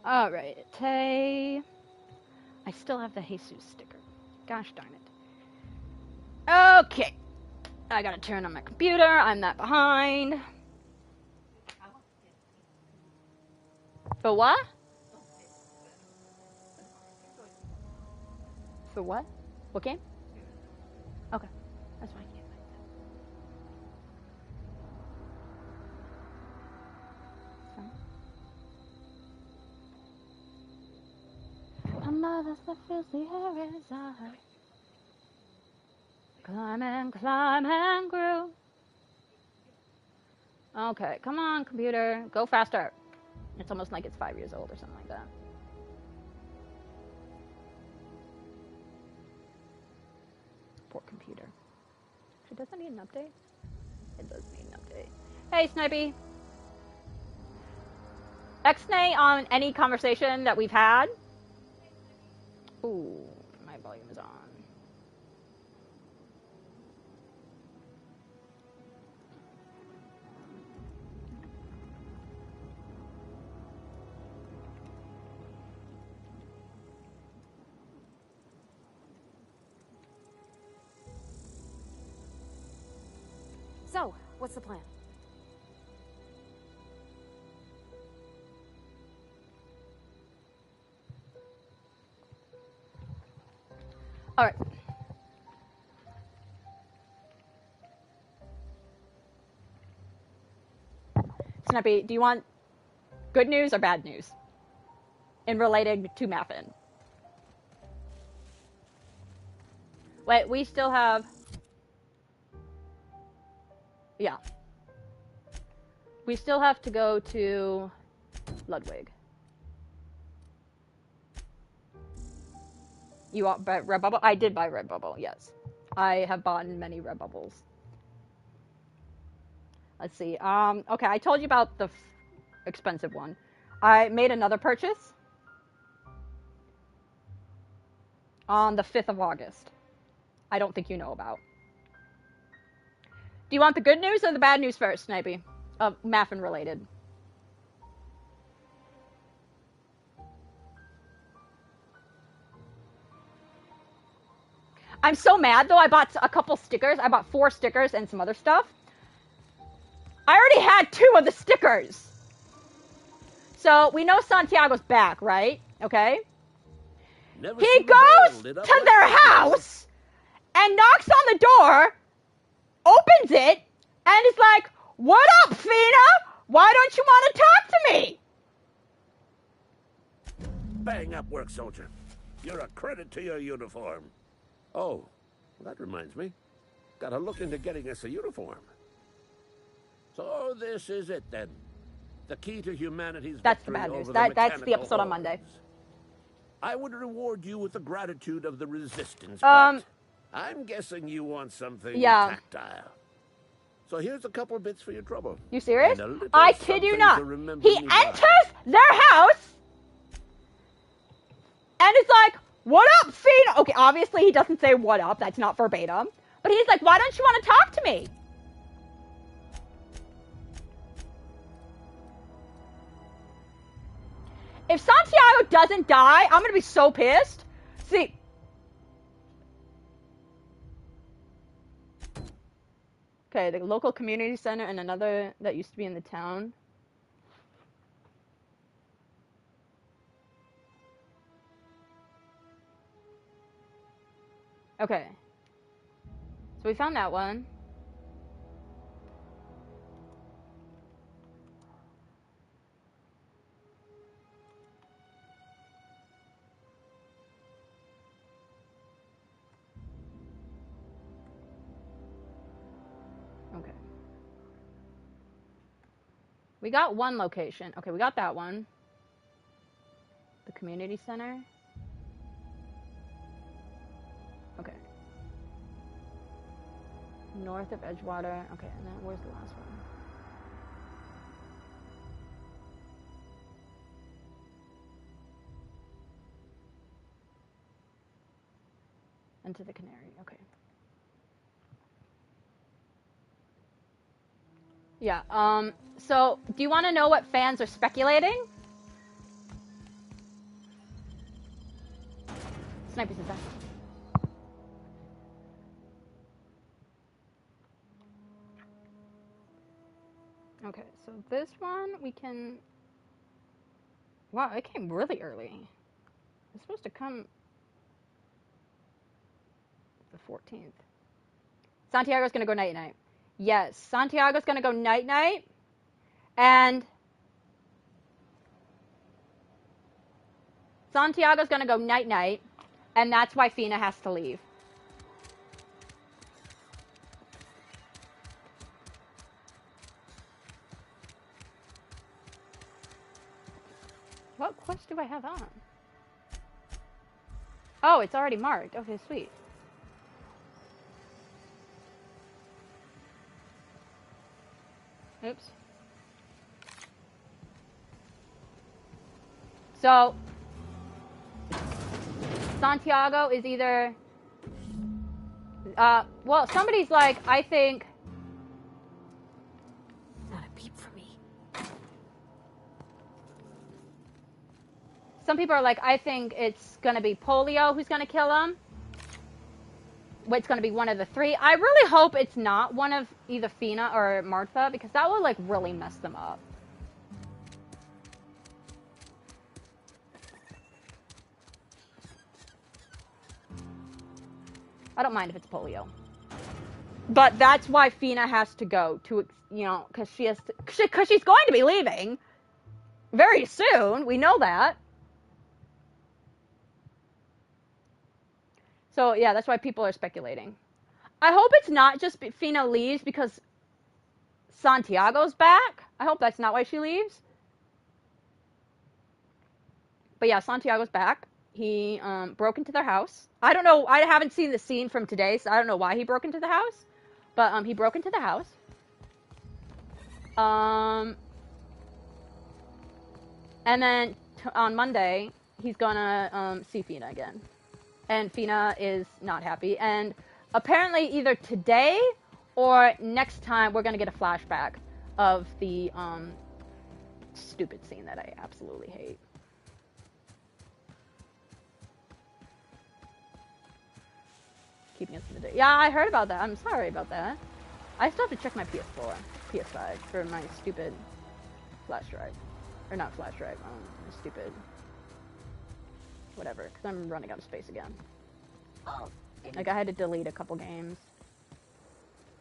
Alright, Tay. I still have the Jesus sticker. Gosh darn it. Okay. I gotta turn on my computer. I'm not behind. For what? For what? What game? Okay. That's fine. My mother's the filthy hair is I. Climb and grew. Okay, come on, computer. Go faster. It's almost like it's 5 years old or something like that. Poor computer. Actually, does it need an update? It does need an update. Hey, Snipey. X-nay on any conversation that we've had. Ooh, my volume is on. So, what's the plan? All right. Snappy, do you want good news or bad news in relating to Maffin? Wait, we still have... Yeah. We still have to go to Ludwig. You want Redbubble? I did buy Redbubble, yes. I have bought many Redbubbles. Let's see. Okay, I told you about the expensive one. I made another purchase on the 5th of August. I don't think you know about. Do you want the good news or the bad news first, Snipey? Maffin related. I'm so mad though. I bought a couple stickers. I bought 4 stickers and some other stuff. I already had 2 of the stickers. So we know Santiago's back, right? Okay. He goes to their house and knocks on the door, opens it, and is like, "What up, Fina? Why don't you want to talk to me?" Bang up work, soldier. You're a credit to your uniform. Oh, that reminds me. Gotta look into getting us a uniform. So this is it then. The key to humanity's That's the victory bad news. over That's the episode on Monday. I would reward you with the gratitude of the resistance, but I'm guessing you want something tactile. So here's a couple of bits for your trouble. You serious? I kid you not. He enters their house and is like, "What up, Fina?" Okay, obviously he doesn't say what up. That's not verbatim. But he's like, "Why don't you want to talk to me?" If Santiago doesn't die, I'm going to be so pissed. See. Okay, the local community center and another that used to be in the town. Okay. So we found that one. Okay. We got one location. Okay, we got that one. The community center. Okay. North of Edgewater. Okay, and then where's the last one? Into the Canary. Okay. Yeah, so do you want to know what fans are speculating? Sniper success. Okay, so this one we can... Wow, it came really early. It's supposed to come the 14th. Santiago's gonna go night-night. Yes, Santiago's gonna go night-night. And Santiago's gonna go night-night. And that's why Fina has to leave. What quest do I have on? Oh, it's already marked. Okay, sweet. Oops. So, Santiago is either... well, somebody's like, I think... Not a peep for me. Some people are like, I think it's gonna be Polio who's gonna kill him. It's gonna be one of the three. I really hope it's not one of either Fina or Martha, because that would, like, really mess them up. I don't mind if it's Polio. But that's why Fina has to go, to, you know, because she has to, because she's going to be leaving very soon. We know that. So, yeah, that's why people are speculating. I hope it's not just Fina leaves because Santiago's back. I hope that's not why she leaves. But yeah, Santiago's back. He broke into their house. I don't know. I haven't seen the scene from today, so I don't know why he broke into the house. But he broke into the house. And then on Monday, he's gonna see Fina again. And Fina is not happy. And apparently either today or next time we're gonna get a flashback of the stupid scene that I absolutely hate. Keeping us in the day. Yeah, I heard about that. I'm sorry about that. I still have to check my PS4, PS5 for my stupid flash drive. Or not flash drive, stupid whatever, because I'm running out of space again. Like, I had to delete a couple games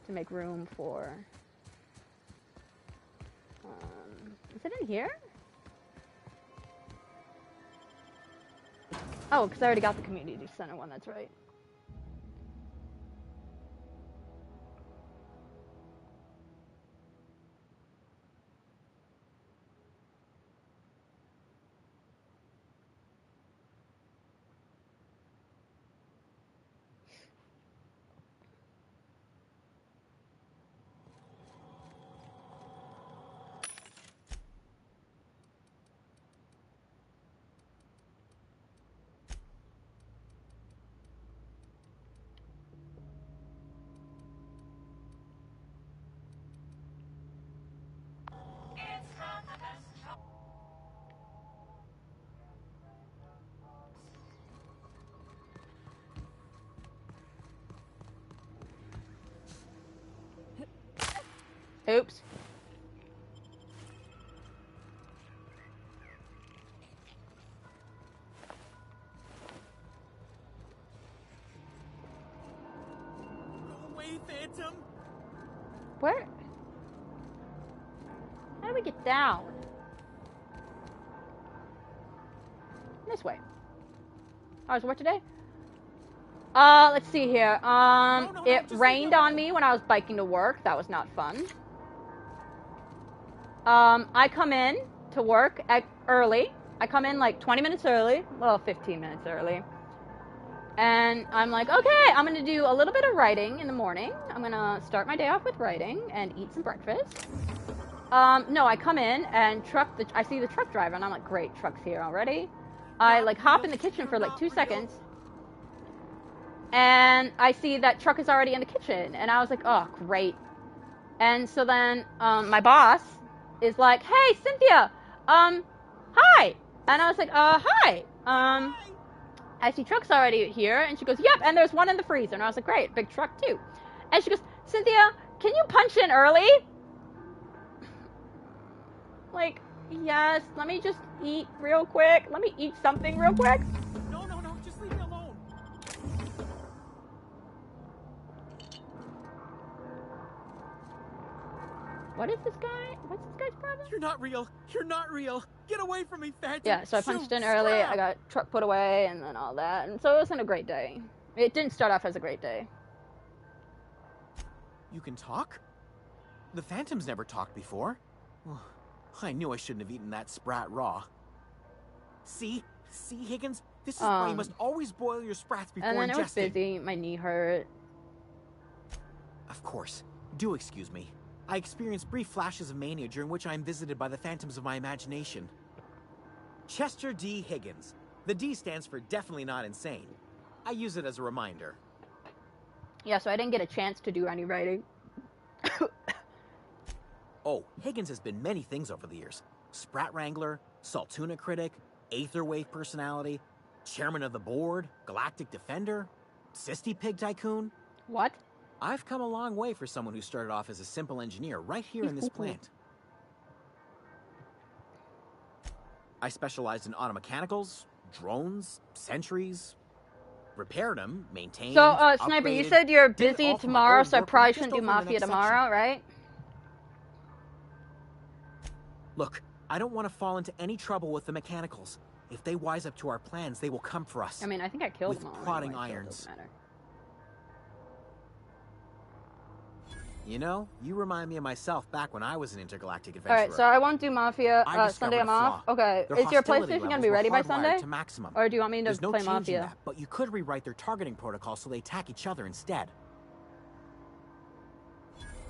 to make room for... is it in here? Oh, because I already got the community center one, that's right. Oops. Go away, Phantom! Where? How do we get down? This way. How was work today? Let's see here. It rained on me when I was biking to work. That was not fun. I come in to work early. I come in like 20 minutes early. Well, 15 minutes early. And I'm like, okay, I'm going to do a little bit of writing in the morning. I'm going to start my day off with writing and eat some breakfast. No, I come in and I see the truck driver and I'm like, great, truck's here already. I like hop in the kitchen for like 2 seconds. And I see that truck is already in the kitchen. And I was like, oh, great. And so then my boss is like, hey, Cynthia, hi. And I was like, hi. I see trucks already here. And she goes, yep, and there's one in the freezer. And I was like, great, big truck too. And she goes, Cynthia, can you punch in early? Like, yes, let me just eat real quick. Let me eat something real quick. No, just leave me alone. What is this guy? What's this guy's problem? You're not real. Get away from me, Phantom. Yeah, so I punched in early. Scrap. I got truck put away and then all that. And so it wasn't a great day. It didn't start off as a great day. You can talk? The Phantom's never talked before. I knew I shouldn't have eaten that sprat raw. See, Higgins? This is why you must always boil your sprats before ingesting. And then it was busy. My knee hurt. Of course. Do excuse me. I experience brief flashes of mania during which I am visited by the phantoms of my imagination. Chester D. Higgins. The D stands for definitely not insane. I use it as a reminder. Yeah, so I didn't get a chance to do any writing. Oh, Higgins has been many things over the years. Sprat Wrangler, Saltuna Critic, Aetherwave Personality, Chairman of the Board, Galactic Defender, Sisty Pig Tycoon. What? I've come a long way for someone who started off as a simple engineer right here in this plant. I specialized in automechanicals, drones, sentries, repaired them, maintained, So, Sniper, you upgraded, said you're did it busy all for my tomorrow, old so I workroom probably just shouldn't do over in the Mafia next tomorrow, section. right? Look, I don't want to fall into any trouble with the mechanicals. If they wise up to our plans, they will come for us. I mean, I think I killed with them all prodding anyway, so it irons. doesn't matter. You know, you remind me of myself back when I was an intergalactic adventurer. Alright, so I won't do Mafia. I discovered Sunday a I'm off. flaw. Okay, Their is your hostility PlayStation gonna levels be were ready by hardwired Sunday? to maximum. Or do you want me to There's no play changing Mafia? that, but you could rewrite their targeting protocol so they attack each other instead.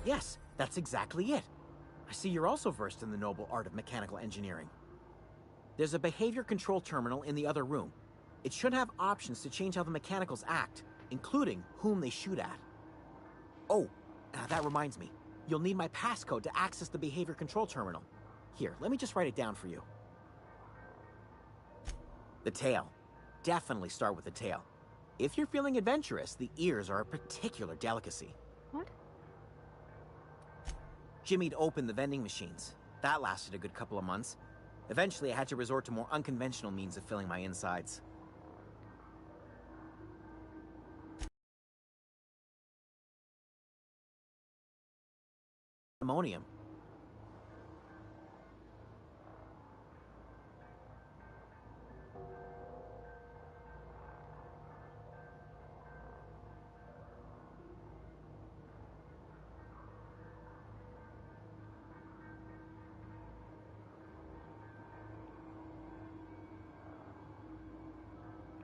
Yes, that's exactly it. I see you're also versed in the noble art of mechanical engineering. There's a behavior control terminal in the other room. It should have options to change how the mechanicals act, including whom they shoot at. Oh, that reminds me. You'll need my passcode to access the behavior control terminal. Here, let me just write it down for you. The tail. Definitely start with the tail. If you're feeling adventurous, the ears are a particular delicacy. What? Jimmy'd opened the vending machines. That lasted a good couple of months. Eventually, I had to resort to more unconventional means of filling my insides. Ammonium.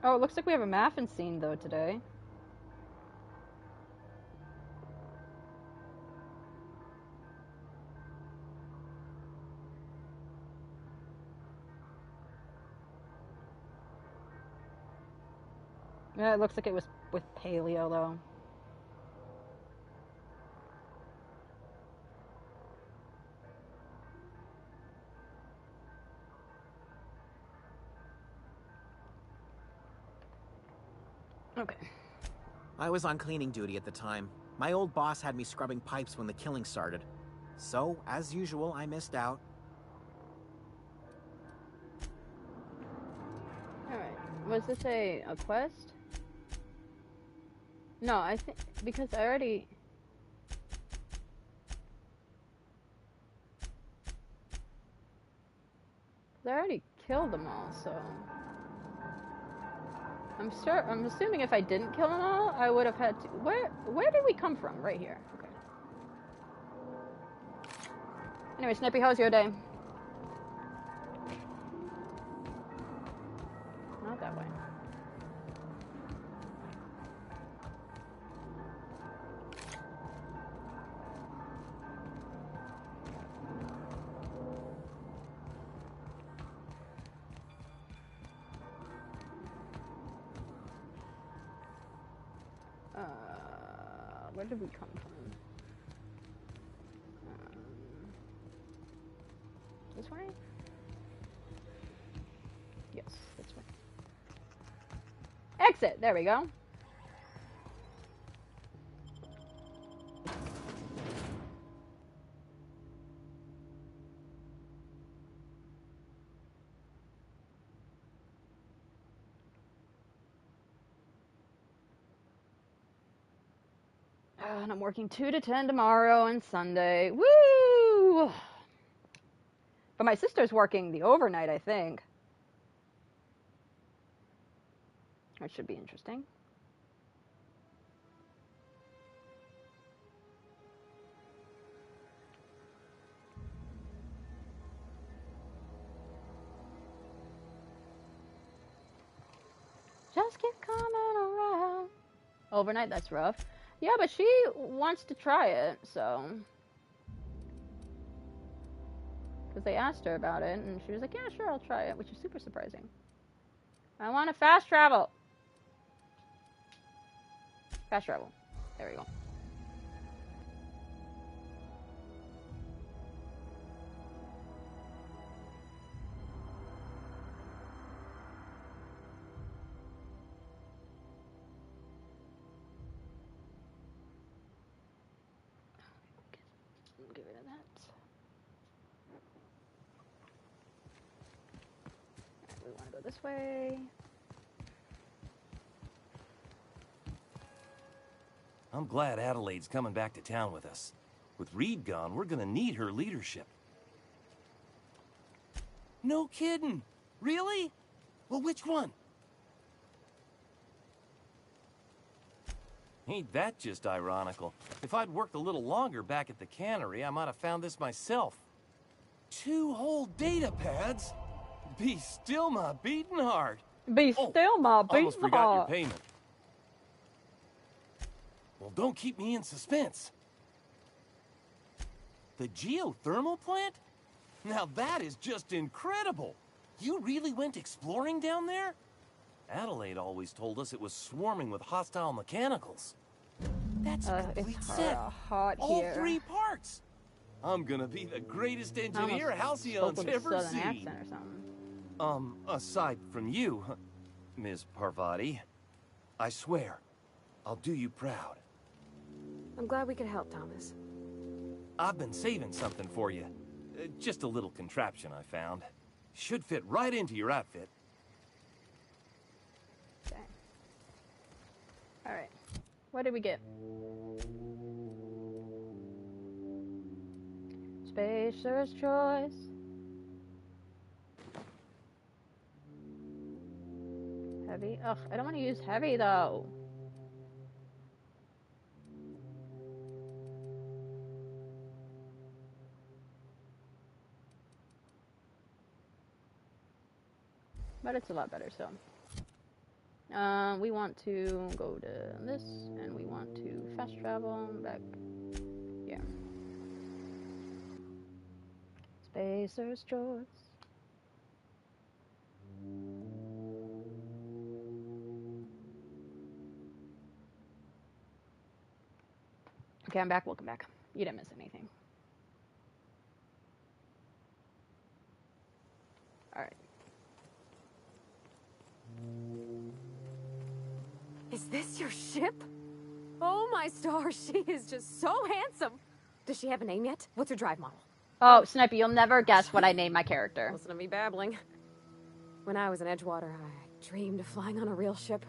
Oh, it looks like we have a Maffin scene, though, today. Yeah, it looks like it was with Paleo, though. Okay. I was on cleaning duty at the time. My old boss had me scrubbing pipes when the killing started. So, as usual, I missed out. Alright. Was this a quest? No, I think... Because I already... I already killed them all, so... I'm assuming if I didn't kill them all, I would have had to... Where did we come from? Right here. Okay. Anyway, Snippy, how was your day? Not that way. Where did we come from? This way? Yes, this way. fix it. There we go. And I'm working 2 to 10 tomorrow and Sunday. Woo! But my sister's working the overnight, I think. Which should be interesting. Just keep coming around. Overnight, that's rough. Yeah, but she wants to try it, so. Because they asked her about it, and she was like, yeah, sure, I'll try it, which is super surprising. I want to fast travel. Fast travel. There we go. Get rid of that. Alright, we want to go this way. I'm glad Adelaide's coming back to town with us. With Reed gone, we're gonna need her leadership. No kidding! Really? Well, which one? Ain't that just ironical? If I'd worked a little longer back at the cannery, I might have found this myself. 2 whole data pads? Be still my beating heart. Be still my beating Almost forgot your heart. payment. Well, don't keep me in suspense. The geothermal plant? Now that is just incredible. You really went exploring down there? Adelaide always told us it was swarming with hostile mechanicals. That's a complete it's set. hot All here. 3 parts. I'm gonna be the greatest I almost engineer spoke Halcyon's with a ever southern seen. accent or something. Aside from you, Ms. Parvati, I swear, I'll do you proud. I'm glad we could help, Thomas. I've been saving something for you. Just a little contraption I found. Should fit right into your outfit. Okay. Alright. What did we get? Spacer's Choice. Heavy? Ugh, I don't want to use heavy though. But it's a lot better, so. We want to go to this, and we want to fast travel back here. Spacer's Choice. Okay, I'm back. Welcome back. You didn't miss anything. Alright. Is this your ship? Oh my stars, she is just so handsome. Does she have a name yet? What's her drive model? Oh, Sniper, you'll never guess what I named my character. Listen to me babbling. When I was in Edgewater, I dreamed of flying on a real ship,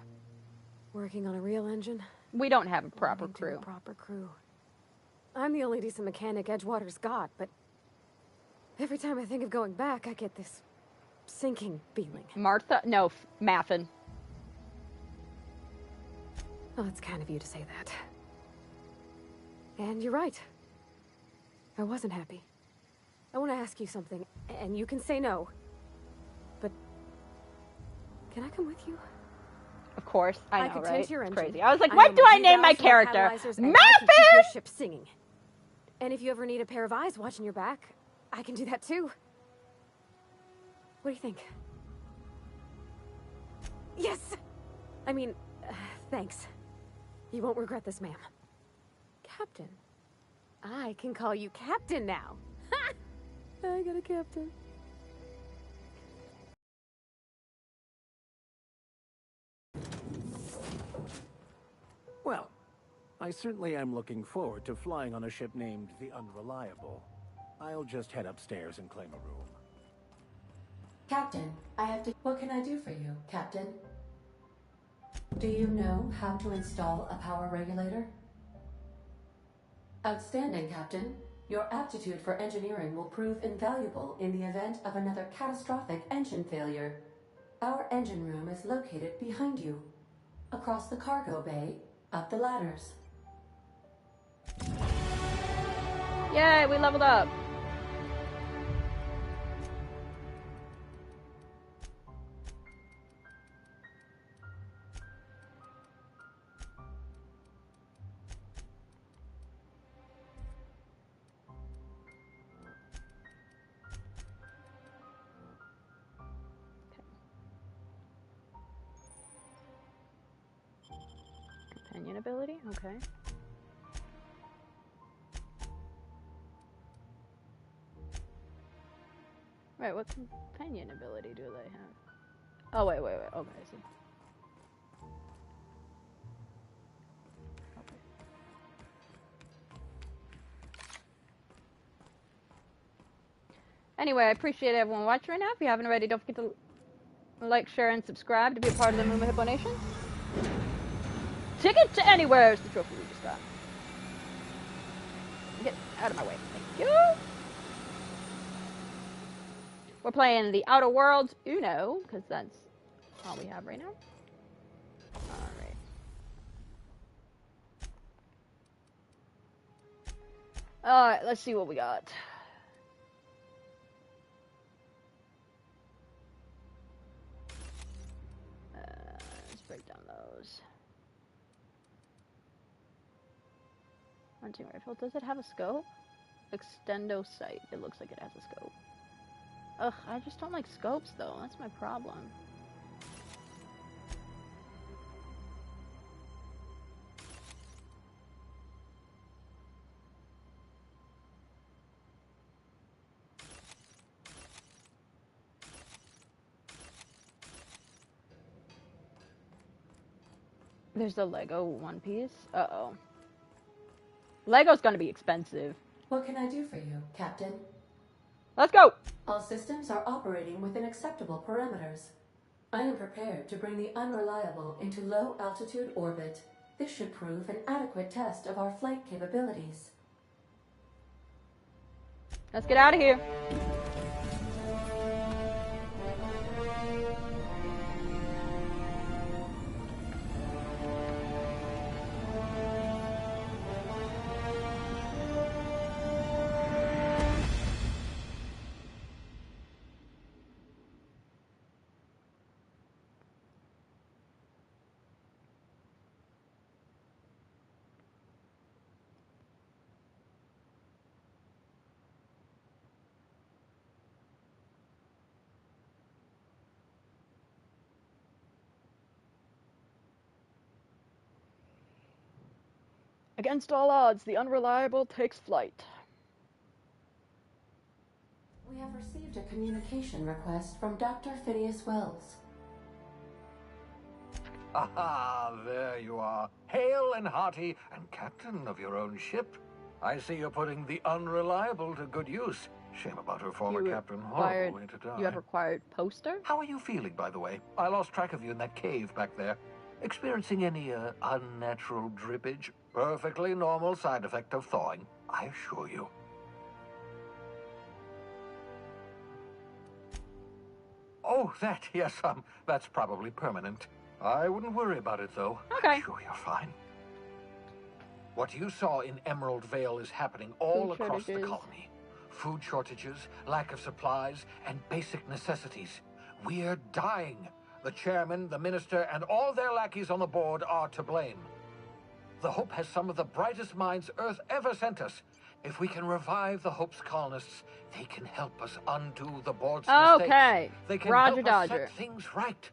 working on a real engine. We don't have a proper Belonging to crew. a proper crew. I'm the only decent mechanic Edgewater's got, but every time I think of going back, I get this sinking feeling. Martha? No, Maffin. Well, it's kind of you to say that. And you're right. I wasn't happy. I want to ask you something, and you can say no. But can I come with you? Of course, I know, could right? tend It's your engine. crazy. I was like, I what know do my I name my G-valves, my character? catalyzers, and I can keep your Maffin! ship singing. And if you ever need a pair of eyes watching your back, I can do that too. What do you think? Yes! I mean, thanks. You won't regret this, ma'am. Captain. I can call you Captain now. Ha! I got a captain. Well, I certainly am looking forward to flying on a ship named the Unreliable. I'll just head upstairs and claim a room. Captain, I have to... What can I do for you, Captain? Do you know how to install a power regulator? Outstanding, Captain. Your aptitude for engineering will prove invaluable in the event of another catastrophic engine failure. Our engine room is located behind you. Across the cargo bay, up the ladders. Yay, we leveled up. Companion ability? Okay. Right, what companion ability do they have? Oh, wait. Okay, I see. Okay. Anyway, I appreciate everyone watching right now. If you haven't already, don't forget to like, share, and subscribe to be a part of the Movement Hippo Nation. Ticket to Anywhere is the trophy we just got. Get out of my way. Thank you. We're playing the Outer Worlds Uno, because that's all we have right now. Alright. Alright, let's see what we got. Let's break down those. Hunting rifle. Does it have a scope? Extendo sight. It looks like it has a scope. Ugh, I just don't like scopes though. That's my problem. There's the Lego One Piece. Uh-oh. Lego's gonna be expensive. What can I do for you, Captain? Let's go! All systems are operating within acceptable parameters. I am prepared to bring the Unreliable into low-altitude orbit. This should prove an adequate test of our flight capabilities. Let's get out of here. Against all odds, the Unreliable takes flight. We have received a communication request from Dr. Phineas Wells. Aha, there you are. Hale and hearty, and captain of your own ship. I see you're putting the Unreliable to good use. Shame about her former captain. Horrible way to die. You have required poster? How are you feeling, by the way? I lost track of you in that cave back there. Experiencing any, unnatural drippage? Perfectly normal side effect of thawing, I assure you. Oh, that, yes, that's probably permanent. I wouldn't worry about it, though. Okay. I'm sure you're fine. What you saw in Emerald Vale is happening all across the colony. Food shortages, lack of supplies, and basic necessities. We're dying. The chairman, the minister, and all their lackeys on the board are to blame. The Hope has some of the brightest minds Earth ever sent us. If we can revive the Hope's colonists, they can help us undo the board's mistakes. They can help us set things right.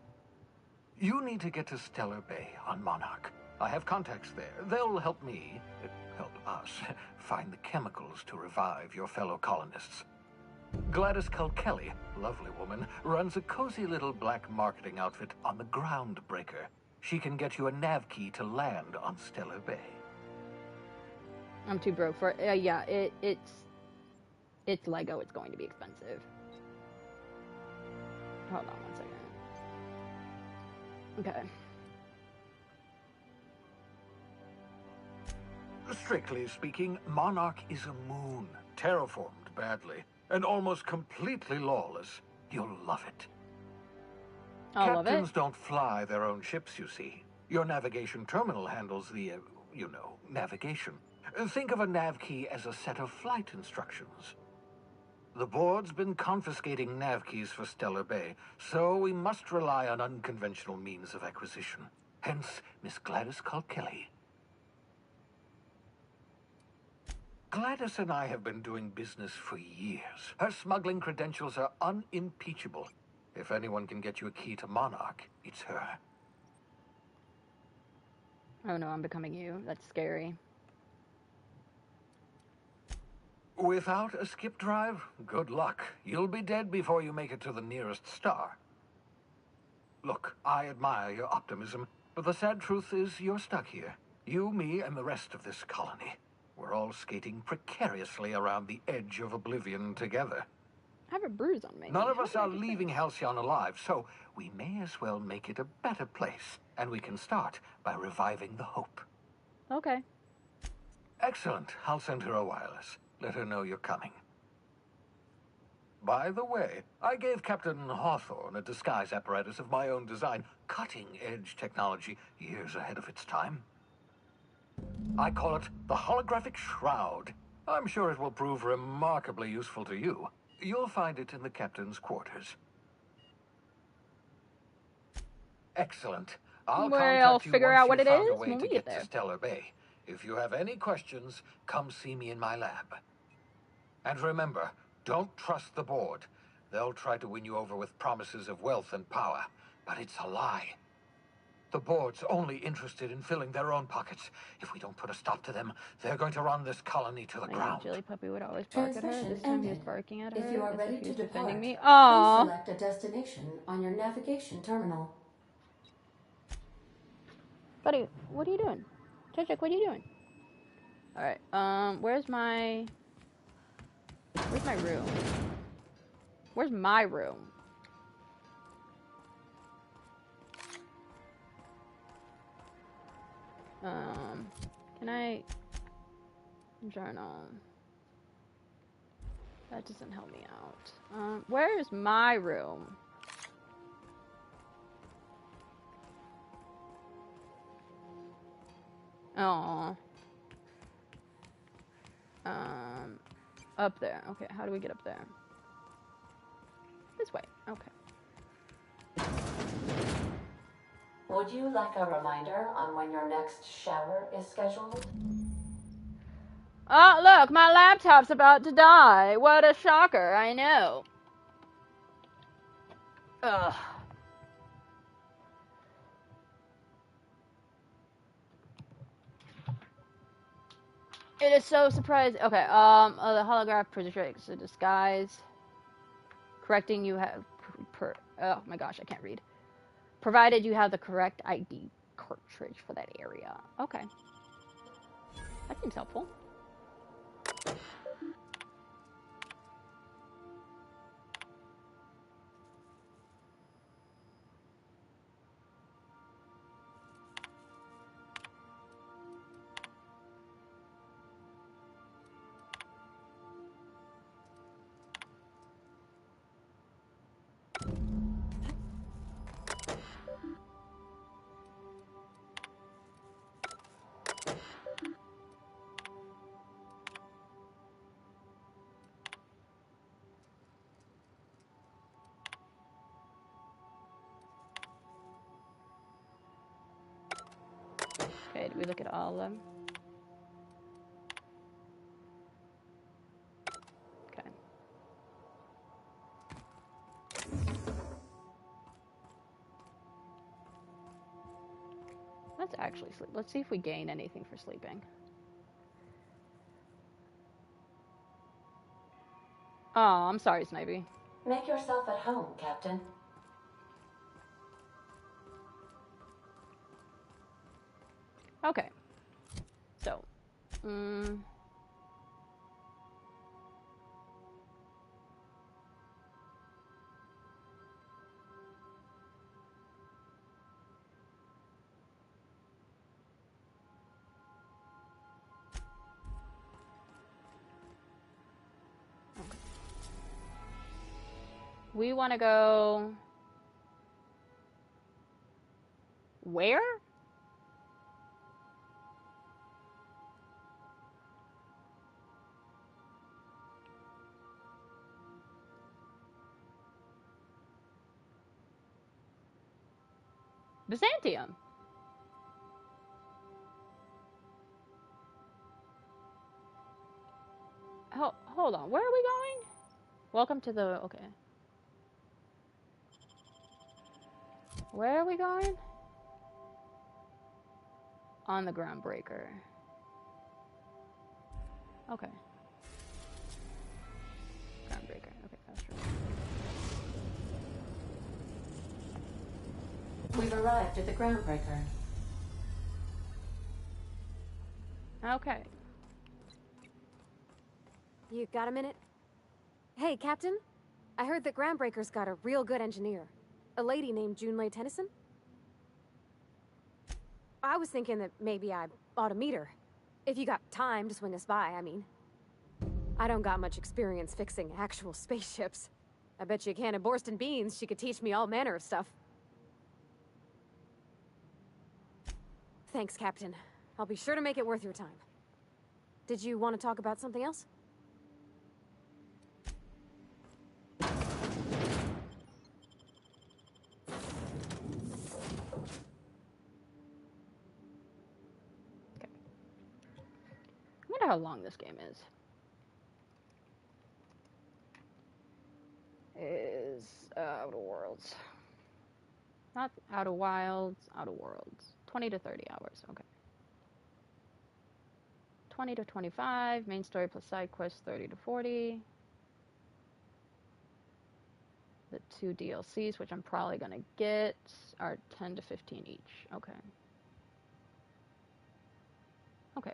You need to get to Stellar Bay on Monarch. I have contacts there. They'll help me, help us, find the chemicals to revive your fellow colonists. Gladys Kelly, lovely woman, runs a cozy little black marketing outfit on the Groundbreaker. She can get you a nav key to land on Stellar Bay. I'm too broke for it. Yeah, it's Lego. It's going to be expensive. Hold on 1 second. Okay. Strictly speaking, Monarch is a moon, terraformed badly, and almost completely lawless. You'll love it. I'll love it. Captains don't fly their own ships, you see. Your navigation terminal handles the, navigation. Think of a nav key as a set of flight instructions. The board's been confiscating nav keys for Stellar Bay, so we must rely on unconventional means of acquisition. Hence, Miss Gladys Kalkelly. Gladys and I have been doing business for years. Her smuggling credentials are unimpeachable. If anyone can get you a key to Monarch, it's her. Oh no, I'm becoming you. That's scary. Without a skip drive, good luck. You'll be dead before you make it to the nearest star. Look, I admire your optimism, but the sad truth is you're stuck here. You, me, and the rest of this colony. We're all skating precariously around the edge of oblivion together. I have a bruise on me. None of us are leaving Halcyon alive, so we may as well make it a better place. And we can start by reviving the hope. Okay. Excellent. I'll send her a wireless. Let her know you're coming. By the way, I gave Captain Hawthorne a disguise apparatus of my own design, cutting-edge technology, years ahead of its time. I call it the holographic shroud. I'm sure it will prove remarkably useful to you. You'll find it in the captain's quarters. Excellent. I'll contact you figure once out what you've it found a is way when to we get get there. to Stellar Bay. If you have any questions, come see me in my lab. And remember, don't trust the board. They'll try to win you over with promises of wealth and power, but it's a lie. The board's only interested in filling their own pockets. If we don't put a stop to them, they're going to run this colony to the ground. Jelly Puppy would always bark at her. This time he was barking at her. If you are as ready if he to was depart, defending me. please Aww. select a destination on your navigation terminal. Buddy, what are you doing? Chechik, what are you doing? Alright, where's my room? Where's my room? Can I journal? That doesn't help me out. Where's my room? Oh. Up there. Okay, how do we get up there? This way. Okay. Would you like a reminder on when your next shower is scheduled? Oh, look, my laptop's about to die. What a shocker, I know. Ugh. It is so surprising. Okay, the holograph projects a disguise. Correcting you have, oh my gosh, I can't read. Provided you have the correct ID cartridge for that area. Okay. That seems helpful. Okay, did we look at all of them? Okay. Let's actually sleep. Let's see if we gain anything for sleeping. Oh, I'm sorry, Snipey. Make yourself at home, Captain. Okay. So, we want to go where? Byzantium. Hold on. Where are we going? Welcome to the... Okay. Where are we going? On the Groundbreaker. Okay. Groundbreaker. Okay, that's true. We've arrived at the Groundbreaker. Okay. You got a minute? Hey, Captain. I heard that Groundbreaker's got a real good engineer. A lady named Yunalescka Tennyson. I was thinking that maybe I ought to meet her. If you got time to swing us by, I mean. I don't got much experience fixing actual spaceships. I bet you a can of Borston beans she could teach me all manner of stuff. Thanks, Captain. I'll be sure to make it worth your time. Did you want to talk about something else? I wonder how long this game is. Outer Worlds. Not Outer Wilds, Outer Worlds. 20 to 30 hours, okay. 20 to 25, main story plus side quests 30 to 40. The 2 DLCs, which I'm probably gonna get, are 10 to 15 each. Okay. Okay.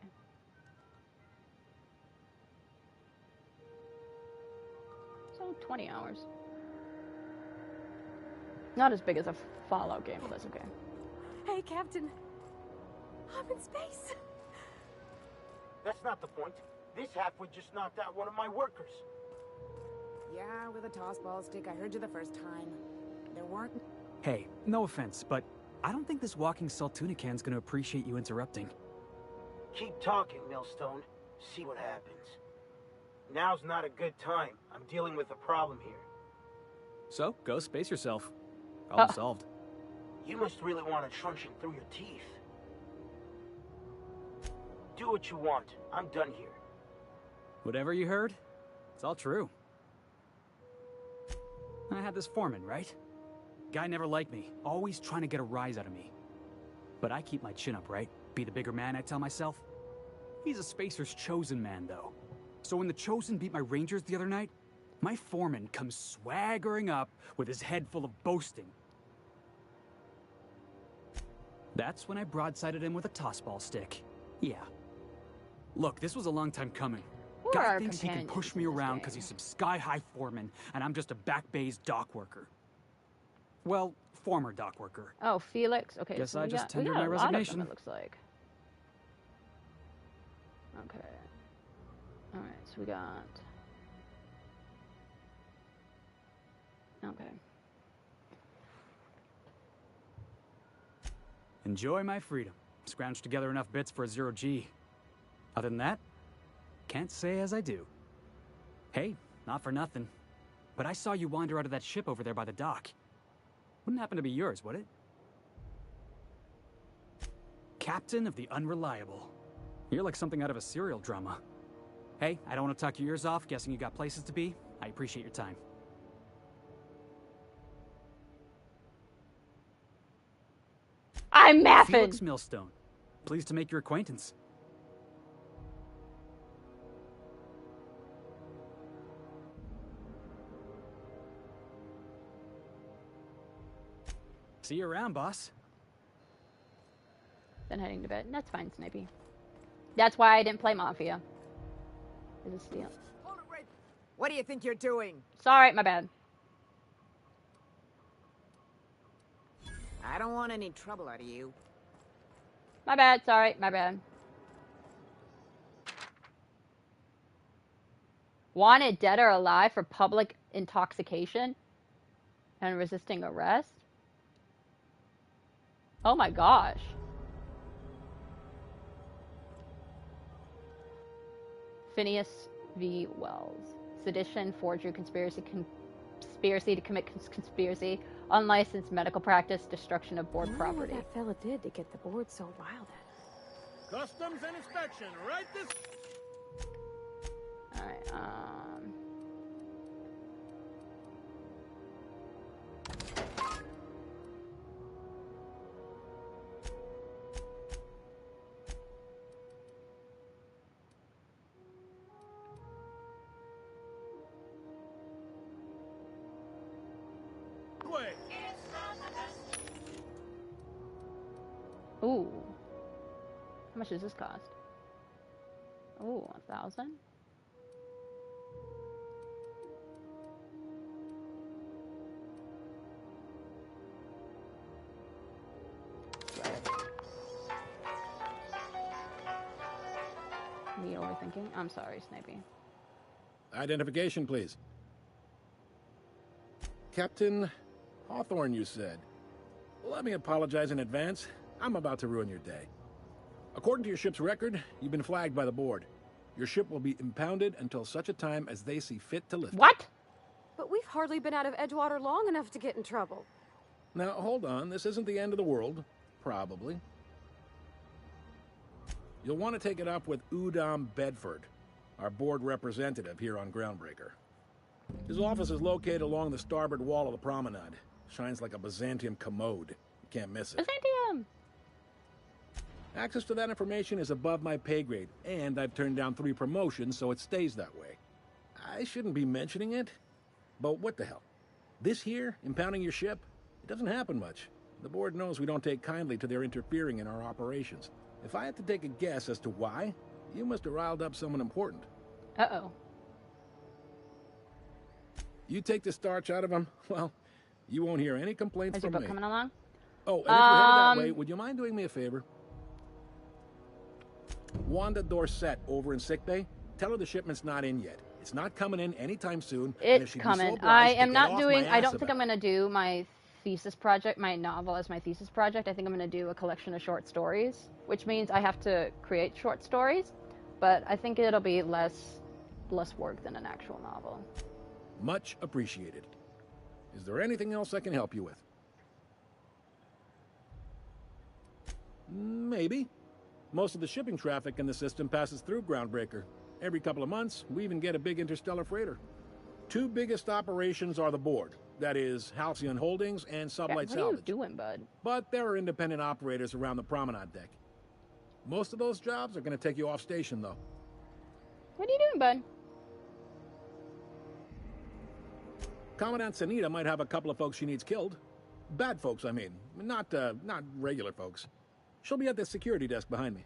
So 20 hours. Not as big as a Fallout game, but that's okay. Hey, Captain. I'm in space. That's not the point. This halfwit just knocked out one of my workers. Yeah, with a tossball stick. I heard you the first time. There weren't... Hey, no offense, but I don't think this walking Saltunican's gonna appreciate you interrupting. Keep talking, Millstone. See what happens. Now's not a good time. I'm dealing with a problem here. So, go space yourself. Problem solved. You must really want a truncheon through your teeth. Do what you want. I'm done here. Whatever you heard, it's all true. I had this foreman, right? Guy never liked me, always trying to get a rise out of me. But I keep my chin up, right? Be the bigger man, I tell myself. He's a Spacer's chosen man, though. So when the Chosen beat my Rangers the other night, my foreman comes swaggering up with his head full of boasting. That's when I broadsided him with a tossball stick. Yeah. Look, this was a long time coming. Guy thinks he can push me around because he's some sky-high foreman, and I'm just a back bay's dock worker. Well, former dock worker. Oh, Felix. Okay. Guess so I just tendered my resignation. Them, it looks like. Okay. All right. So we got. Okay. Enjoy my freedom. Scrounged together enough bits for a 0G. Other than that, can't say as I do. Hey, not for nothing, but I saw you wander out of that ship over there by the dock. Wouldn't happen to be yours, would it? Captain of the Unreliable. You're like something out of a serial drama. Hey, I don't want to talk your ears off, guessing you got places to be. I appreciate your time. I'm mapping! Felix Millstone. Pleased to make your acquaintance. See you around, boss. Then heading to bed. That's fine, Snipey. That's why I didn't play Mafia. Hold it right. What do you think you're doing? Sorry, my bad. I don't want any trouble out of you. My bad, sorry, my bad. Wanted dead or alive for public intoxication and resisting arrest? Oh my gosh. Phineas v. Wells. Sedition, forgery, conspiracy to commit conspiracy, unlicensed medical practice, destruction of board property. What that fella did to get the board so riled at. Customs and inspection, right this... Alright, ooh. How much does this cost? Ooh, 1,000? Me overthinking? I'm sorry, Snipey. Identification, please. Captain Hawthorne, you said. Let me apologize in advance. I'm about to ruin your day. According to your ship's record, you've been flagged by the board. Your ship will be impounded until such a time as they see fit to lift. What? But we've hardly been out of Edgewater long enough to get in trouble. Now, hold on. This isn't the end of the world. Probably. You'll want to take it up with Udom Bedford, our board representative here on Groundbreaker. His office is located along the starboard wall of the promenade. Shines like a Byzantium commode. You can't miss it. Byzantium! Access to that information is above my pay grade, and I've turned down 3 promotions, so it stays that way. I shouldn't be mentioning it, but what the hell? This here, impounding your ship, it doesn't happen much. The board knows we don't take kindly to their interfering in our operations. If I had to take a guess as to why, you must have riled up someone important. Uh-oh. You take the starch out of him, well, you won't hear any complaints Is your from book me. coming along? Oh, and if you're headed that way, would you mind doing me a favor? Wanda Dorset over in sickbay, tell her the shipment's not in yet. It's not coming in anytime soon. It's coming. I am not doing, I don't think I'm going to do my thesis project, my novel as my thesis project. I think I'm going to do a collection of short stories, which means I have to create short stories, but I think it'll be less work than an actual novel. Much appreciated. Is there anything else I can help you with? Maybe. Most of the shipping traffic in the system passes through Groundbreaker. Every couple of months, we even get a big interstellar freighter. 2 biggest operations are the board. That is, Halcyon Holdings and Sublight Salvage. What are you doing, bud? But there are independent operators around the promenade deck. Most of those jobs are going to take you off station, though. What are you doing, bud? Commandant Sanita might have a couple of folks she needs killed. Bad folks, I mean. Not regular folks. She'll be at the security desk behind me.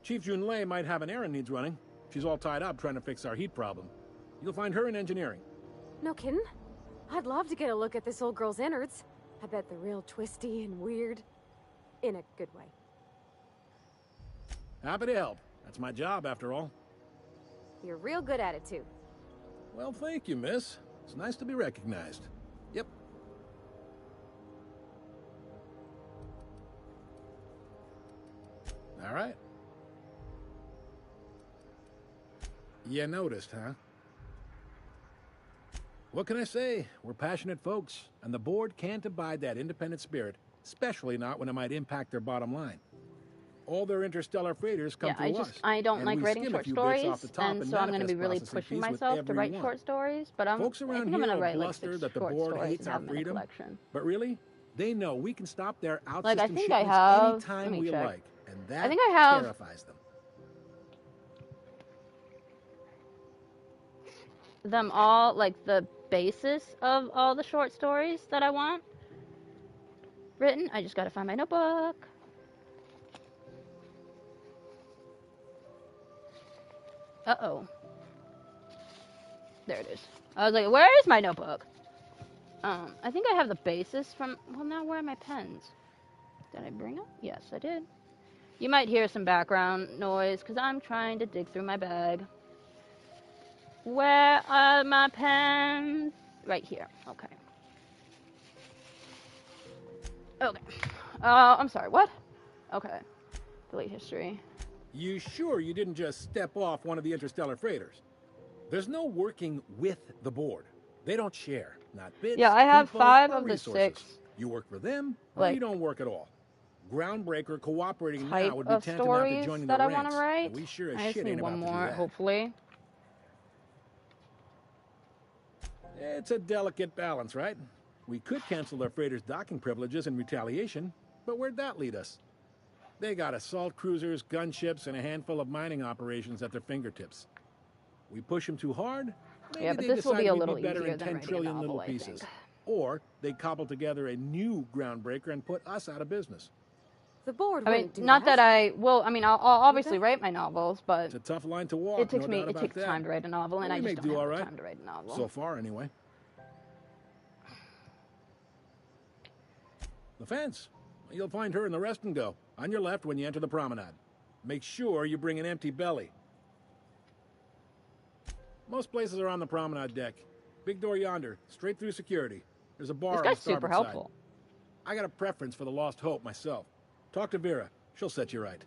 Chief Yunalescka might have an errand needs running. She's all tied up trying to fix our heat problem. You'll find her in engineering. No kidding? I'd love to get a look at this old girl's innards. I bet they're real twisty and weird. In a good way. Happy to help. That's my job, after all. You're real good at it, too. Well, thank you, miss. It's nice to be recognized. Yep. All right. You noticed, huh? What can I say? We're passionate folks, and the board can't abide that independent spirit, especially not when it might impact their bottom line. All their interstellar freighters come through us. I don't like writing short stories, and so I'm going to be really pushing myself to write short stories, but I think I'm going to write like 6 short stories and have them in a collection. But really, they know we can stop their outsystem Like, I think shipments I have, anytime we like, and that I think I have terrifies them. them all, like the basis of all the short stories that I want written. I just gotta find my notebook. Uh-oh. There it is. I was like, where is my notebook? I think I have the basis from... Well, now where are my pens? Did I bring them? Yes, I did. You might hear some background noise because I'm trying to dig through my bag. Where are my pens? Right here. Okay. Okay. I'm sorry, what? Okay. Delete history. You sure you didn't just step off one of the interstellar freighters? There's no working with the board. They don't share. Not bits, Yeah, I have info, 5 or of the resources. 6. You work for them, or Like, you don't work at all. Groundbreaker cooperating type now would be of tantamount to stories joining that the I ranks. want to write. And we sure as I just shit need ain't one about to do more, that. hopefully. It's a delicate balance, right? We could cancel their freighters' docking privileges in retaliation, but where'd that lead us? They got assault cruisers, gunships, and a handful of mining operations at their fingertips. We push them too hard, maybe Yeah, but they this will decide be a we'd little be better easier in than 10 writing a trillion novel, little I pieces. think. Or they cobble together a new groundbreaker and put us out of business. The board I mean, wouldn't do not that I will. I mean, I'll obviously they? white my novels, but It's a tough line to walk, it takes no me. doubt It about takes that. time to write a novel, and But I we just may don't do have all the right. time to write a novel. So far, anyway. The fence. You'll find her in the rest and go, on your left when you enter the promenade. Make sure you bring an empty belly. Most places are on the promenade deck. Big door yonder, straight through security. There's a bar This on the guy's starboard super helpful. side. I got a preference for the Lost Hope myself. Talk to Vera. She'll set you right.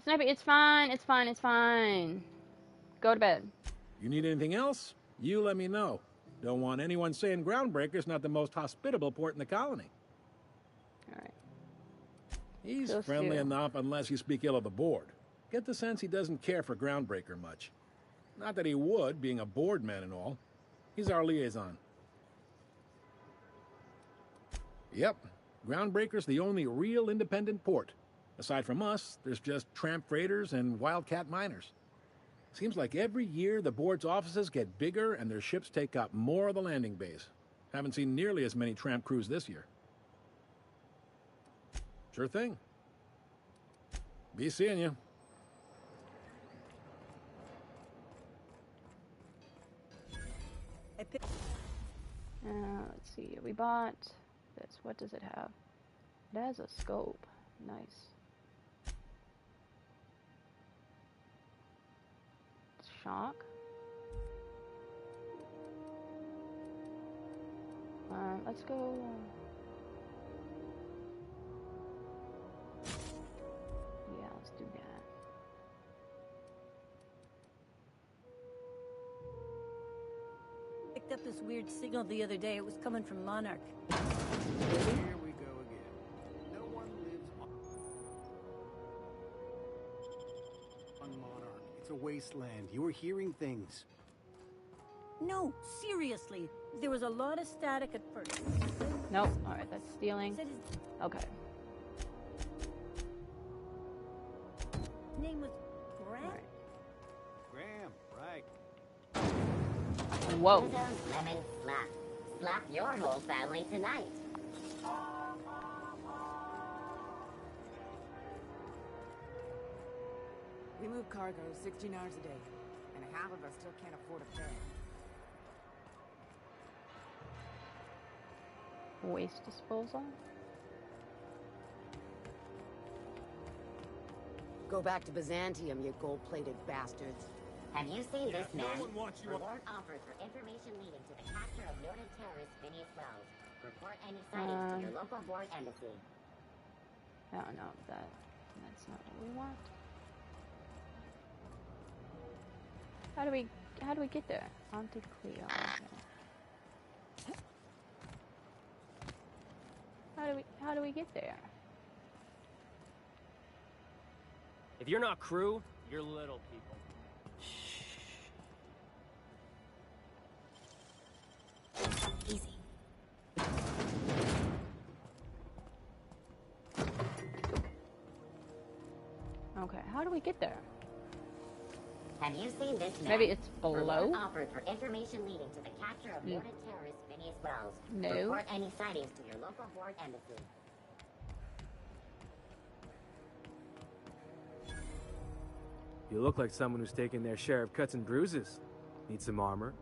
Snappy, it's fine. It's fine. It's fine. Go to bed. You need anything else? You let me know. Don't want anyone saying Groundbreaker's not the most hospitable port in the colony. All right. He's Go friendly Stu. enough unless you speak ill of the board. Get the sense he doesn't care for Groundbreaker much. Not that he would, being a board man and all. He's our liaison. Yep, Groundbreaker's the only real independent port. Aside from us, there's just tramp freighters and wildcat miners. Seems like every year the board's offices get bigger and their ships take up more of the landing bays. Haven't seen nearly as many tramp crews this year. Sure thing. Be seeing you. Let's see. We bought this. What does it have? It has a scope. Nice. Shock. Let's go. Yeah, let's do that. Picked up this weird signal the other day. It was coming from Monarch. Here we go again. No one lives on Monarch. It's a wasteland. You were hearing things. No, seriously. There was a lot of static at first. Nope. All right, that's stealing. Said his Okay. name was Grant. All right. Graham, right. Whoa. Windows lemon slap. Slap your whole family tonight. We move cargo 16 hours a day, and half of us still can't afford a fare. Waste disposal. Go back to Byzantium, you gold-plated bastards. Have you seen this man? No one wants you. Reward offered for information leading to the capture of noted terrorist Phineas Wells. Report any sightings to your local board embassy. I don't know if that's not what we want. How do we get there? Onto Cleo. Okay. How do we get there? If you're not crew, you're little people. Easy. Okay, how do we get there? Have you seen this man? Maybe it's below? Reward offered for information leading to the capture of noted terrorist Phineas Wells. No. Report any sightings to your local board embassy. You look like someone who's taken their share of cuts and bruises. Need some armor?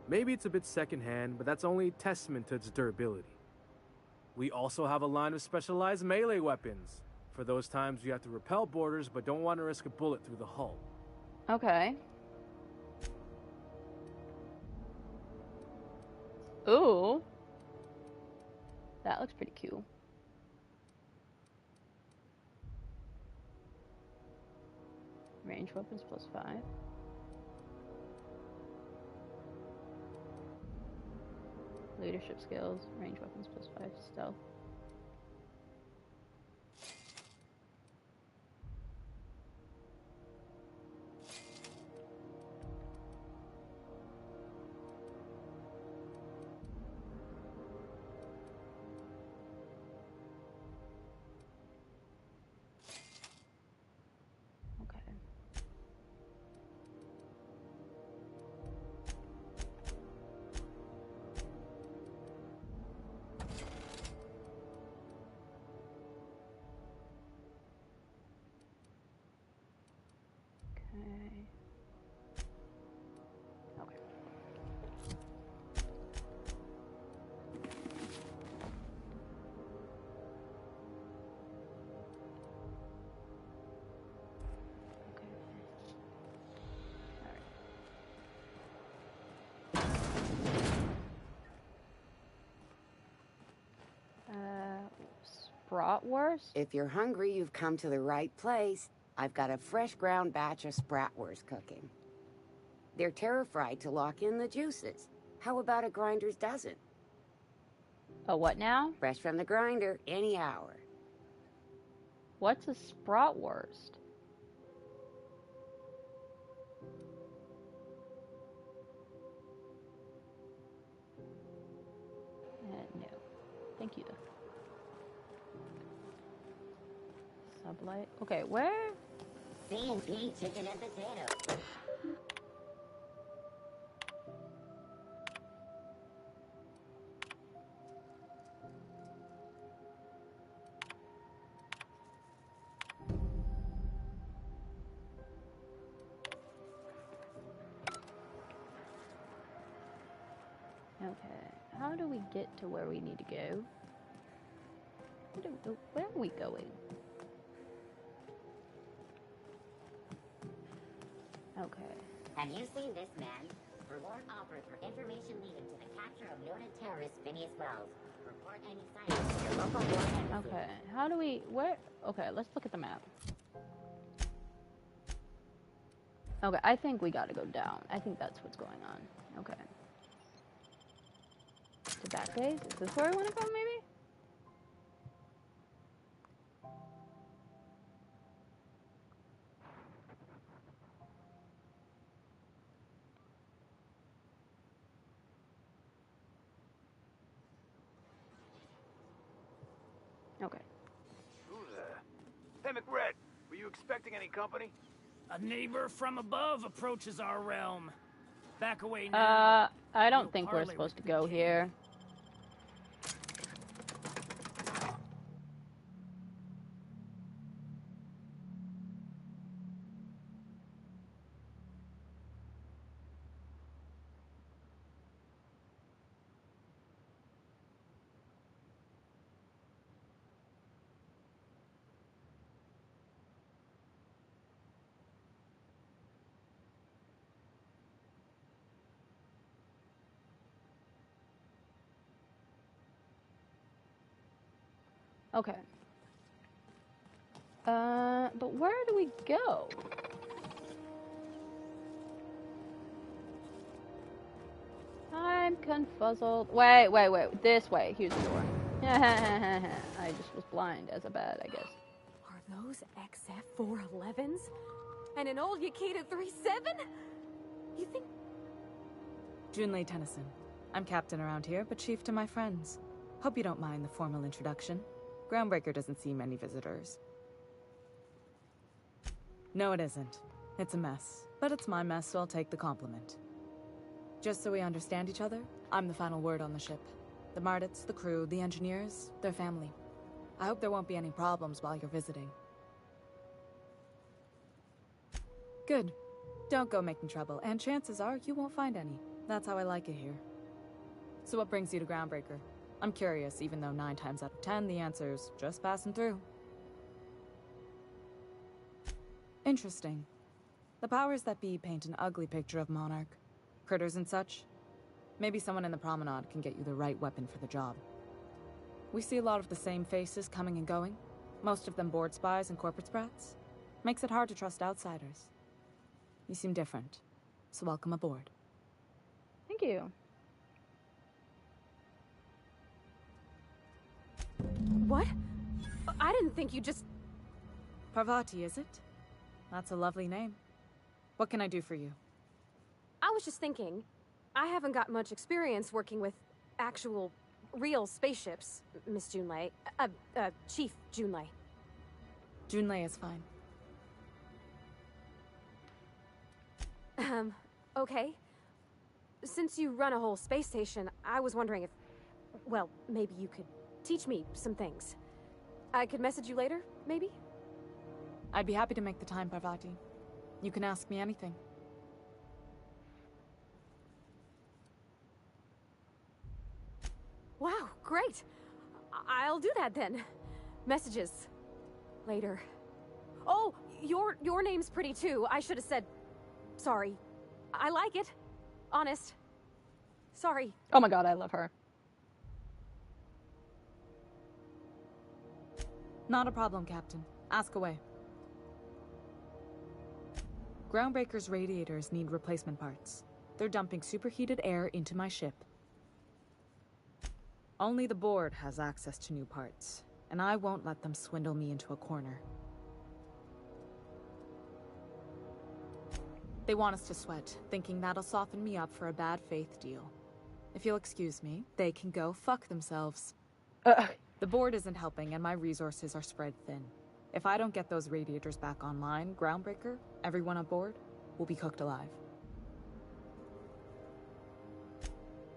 Maybe it's a bit secondhand, but that's only testament to its durability. We also have a line of specialized melee weapons, for those times you have to repel boarders but don't want to risk a bullet through the hull. Okay. Ooh. That looks pretty cool. Range weapons +5. Leadership skills, range weapons +5, stealth. Bratwurst? If you're hungry, you've come to the right place. I've got a fresh ground batch of spratwurst cooking. They're terra-fried to lock in the juices. How about a grinder's dozen? A what now? Fresh from the grinder, any hour. What's a spratwurst? No. Thank you. Sublight. Okay, where? C&P chicken and potatoes. Okay, how do we get to where we need to go? Where are we going? Okay. Have you seen this man? Reward offered for information leading to the capture of noted terrorist Phineas Wells. Report any sightings to your local board embassy. Okay, how do we, where, okay, let's look at the map. Okay, I think we gotta go down. I think that's what's going on. Okay. To that base? Is this where I wanna go, maybe? Okay. Who's there? Hey, McRed, were you expecting any company? A neighbor from above approaches our realm. Back away now. I don't think we're supposed to go here. Okay. But where do we go? I'm confuzzled. Wait. This way. Here's the door. I just was blind as a bat, I guess. Are those XF-411s? And an old Yunalescka 3-7? You think... Junlei Tennyson. I'm captain around here, but chief to my friends. Hope you don't mind the formal introduction. Groundbreaker doesn't see many visitors. No, it isn't. It's a mess. But it's my mess, so I'll take the compliment. Just so we understand each other, I'm the final word on the ship. The Mardits, the crew, the engineers, their family. I hope there won't be any problems while you're visiting. Good. Don't go making trouble, and chances are you won't find any. That's how I like it here. So what brings you to Groundbreaker? I'm curious, even though 9 times out of 10 the answer's just passing through. Interesting. The powers that be paint an ugly picture of Monarch. Critters and such. Maybe someone in the promenade can get you the right weapon for the job. We see a lot of the same faces coming and going. Most of them board spies and corporate sprats. Makes it hard to trust outsiders. You seem different, so welcome aboard. Thank you. What? I didn't think you just... Parvati, is it? That's a lovely name. What can I do for you? I was just thinking, I haven't got much experience working with actual, real spaceships, Miss Junlei. Chief Junlei. Junlei is fine. Okay. Since you run a whole space station, I was wondering if... Well, maybe you could teach me some things. I could message you later, maybe? I'd be happy to make the time, Parvati. You can ask me anything. Wow, great. I'll do that then. Messages. Later. Oh, your name's pretty too. I should have said... Sorry. I like it. Honest. Sorry. Oh my god, I love her. Not a problem, Captain. Ask away. Groundbreaker's radiators need replacement parts. They're dumping superheated air into my ship. Only the board has access to new parts, and I won't let them swindle me into a corner. They want us to sweat, thinking that'll soften me up for a bad faith deal. If you'll excuse me, they can go fuck themselves. The board isn't helping, and my resources are spread thin. If I don't get those radiators back online, Groundbreaker, everyone aboard, will be cooked alive.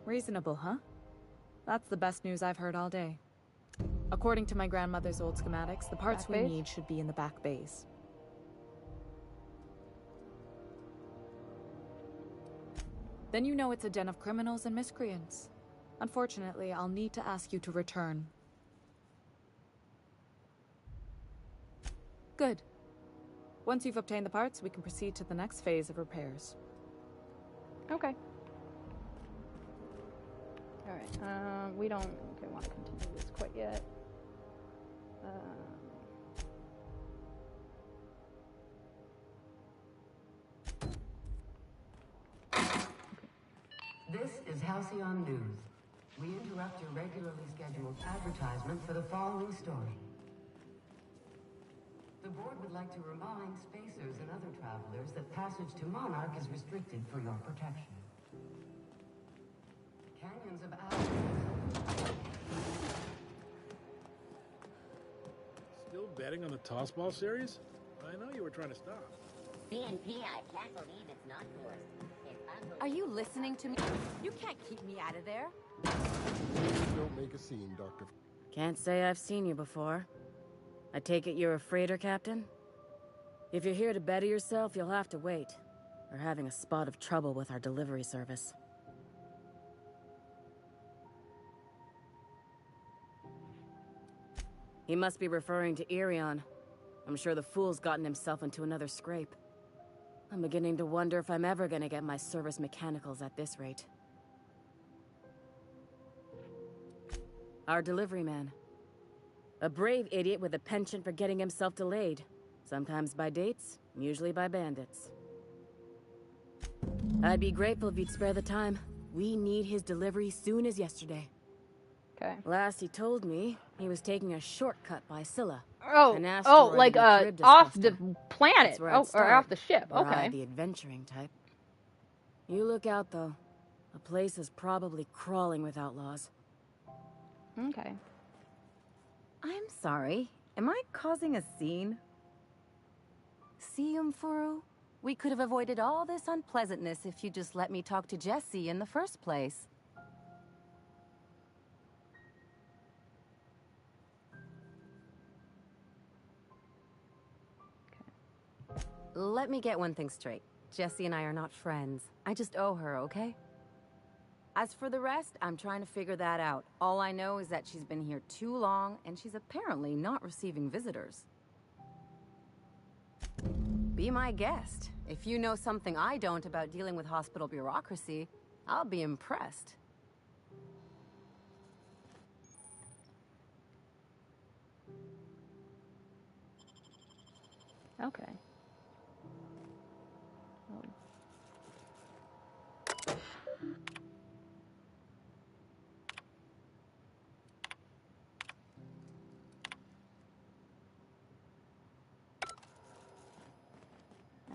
Reasonable, huh? That's the best news I've heard all day. According to my grandmother's old schematics, the parts we need should be in the back bays. Then you know it's a den of criminals and miscreants. Unfortunately, I'll need to ask you to return. Good. Once you've obtained the parts, we can proceed to the next phase of repairs. Okay. Alright, we don't want to continue this quite yet. This is Halcyon News. We interrupt your regularly scheduled advertisement for the following story. The board would like to remind spacers and other travelers that passage to Monarch is restricted for your protection. Canyons of Alpha. Still betting on the tossball series? I know you were trying to stop. BNP, I can't believe it's not forced. Are you listening to me? You can't keep me out of there. Don't make a scene, Doctor. Can't say I've seen you before. I take it you're a freighter, Captain? If you're here to better yourself, you'll have to wait. We're having a spot of trouble with our delivery service. He must be referring to Irion. I'm sure the fool's gotten himself into another scrape. I'm beginning to wonder if I'm ever gonna get my service mechanicals at this rate. Our delivery man. A brave idiot with a penchant for getting himself delayed. Sometimes by dates, usually by bandits. I'd be grateful if you'd spare the time. We need his delivery soon as yesterday. Okay. Last he told me, he was taking a shortcut by Scylla. Oh, like off the planet, or off the ship. Okay. The adventuring type. You look out though. The place is probably crawling with outlaws. Okay. I'm sorry. Am I causing a scene? See, Umfuru? We could have avoided all this unpleasantness if you just let me talk to Jesse in the first place. Let me get one thing straight. Jessie and I are not friends. I just owe her, okay? As for the rest, I'm trying to figure that out. All I know is that she's been here too long, and she's apparently not receiving visitors. Be my guest. If you know something I don't about dealing with hospital bureaucracy, I'll be impressed. Okay.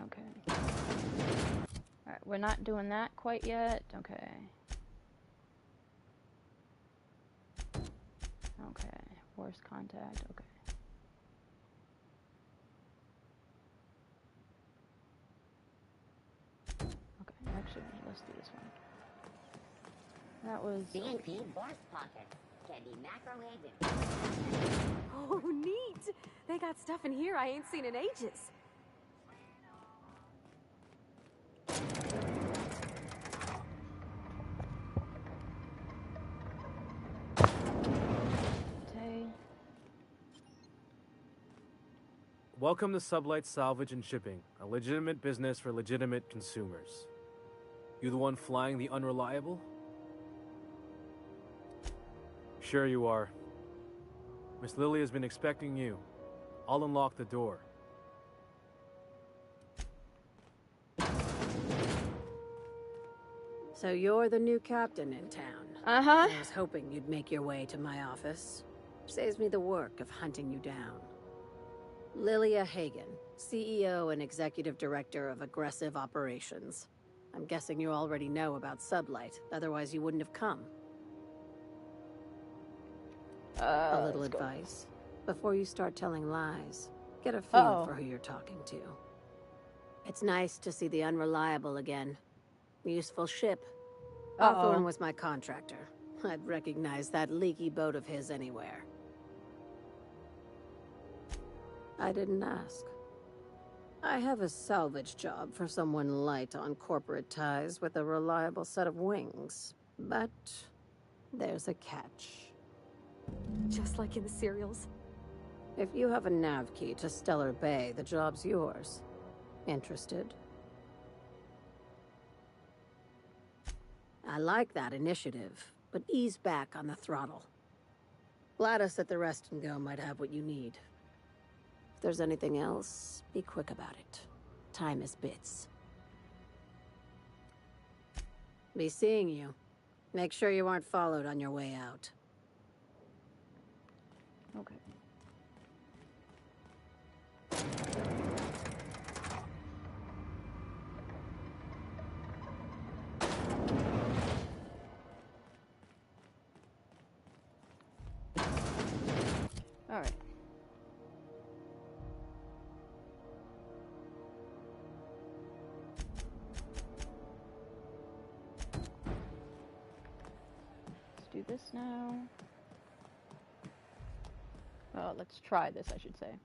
Okay. Alright, we're not doing that quite yet. Okay. Okay. Worst contact. Okay. Okay, actually, let's do this one. That was... CNP Borst Pockets can be microwaved. Oh, neat! They got stuff in here I ain't seen in ages. Welcome to Sublight Salvage and Shipping, a legitimate business for legitimate consumers. You the one flying the Unreliable? Sure you are. Miss Lily has been expecting you. I'll unlock the door. So you're the new captain in town. Uh-huh. I was hoping you'd make your way to my office. Saves me the work of hunting you down. Lilia Hagen, CEO and Executive Director of Aggressive Operations. I'm guessing you already know about Sublight, otherwise you wouldn't have come. A little advice. Before you start telling lies, get a feel for who you're talking to. It's nice to see the Unreliable again. Useful ship. Hawthorne was my contractor. I'd recognize that leaky boat of his anywhere. I didn't ask. I have a salvage job for someone light on corporate ties with a reliable set of wings. But there's a catch. Just like in the serials. If you have a nav key to Stellar Bay, the job's yours. Interested? I like that initiative, but ease back on the throttle. Gladys at the Rest and Go might have what you need. If there's anything else, be quick about it. Time is bits. Be seeing you. Make sure you aren't followed on your way out. Okay. All right. Let's do this now. Oh, let's try this, I should say.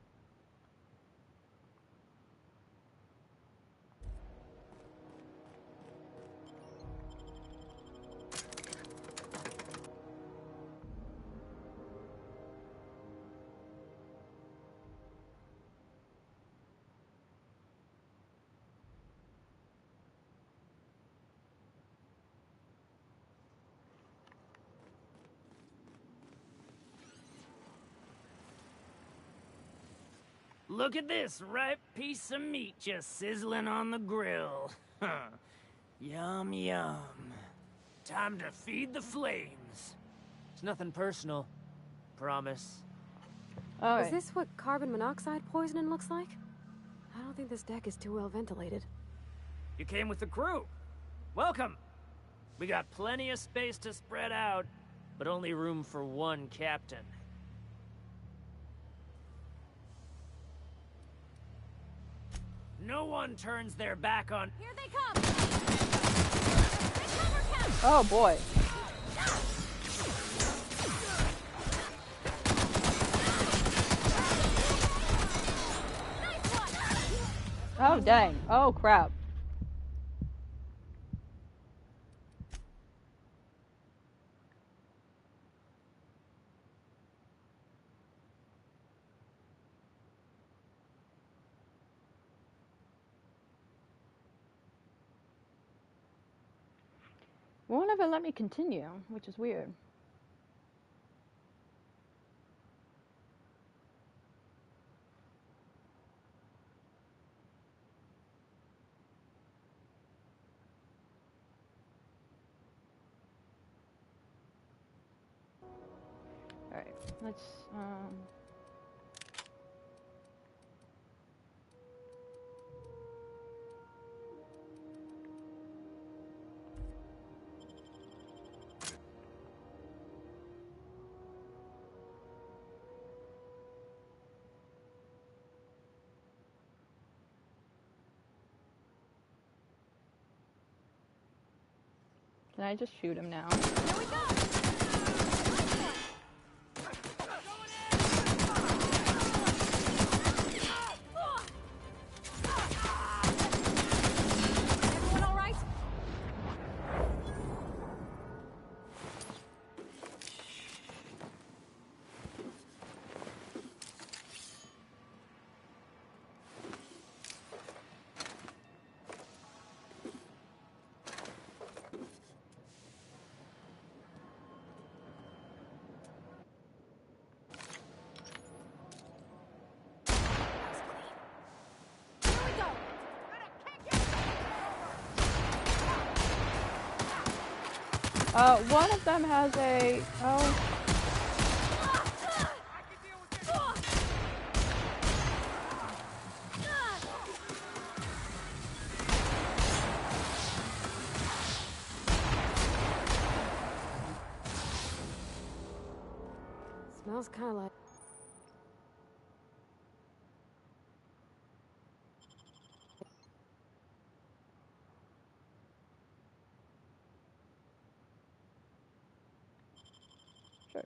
Look at this ripe piece of meat just sizzling on the grill. Yum, yum. Time to feed the flames. It's nothing personal. Promise. Is this what carbon monoxide poisoning looks like? I don't think this deck is too well ventilated. You came with the crew. Welcome. We got plenty of space to spread out, but only room for one captain. No one turns their back on... Here they come! Oh boy. Oh, dang. Oh, crap. Won't ever let me continue, which is weird. Alright, let's, can I just shoot him now? Here we go! Everyone all right? One of them has a, oh. Smells kind of like... Sure.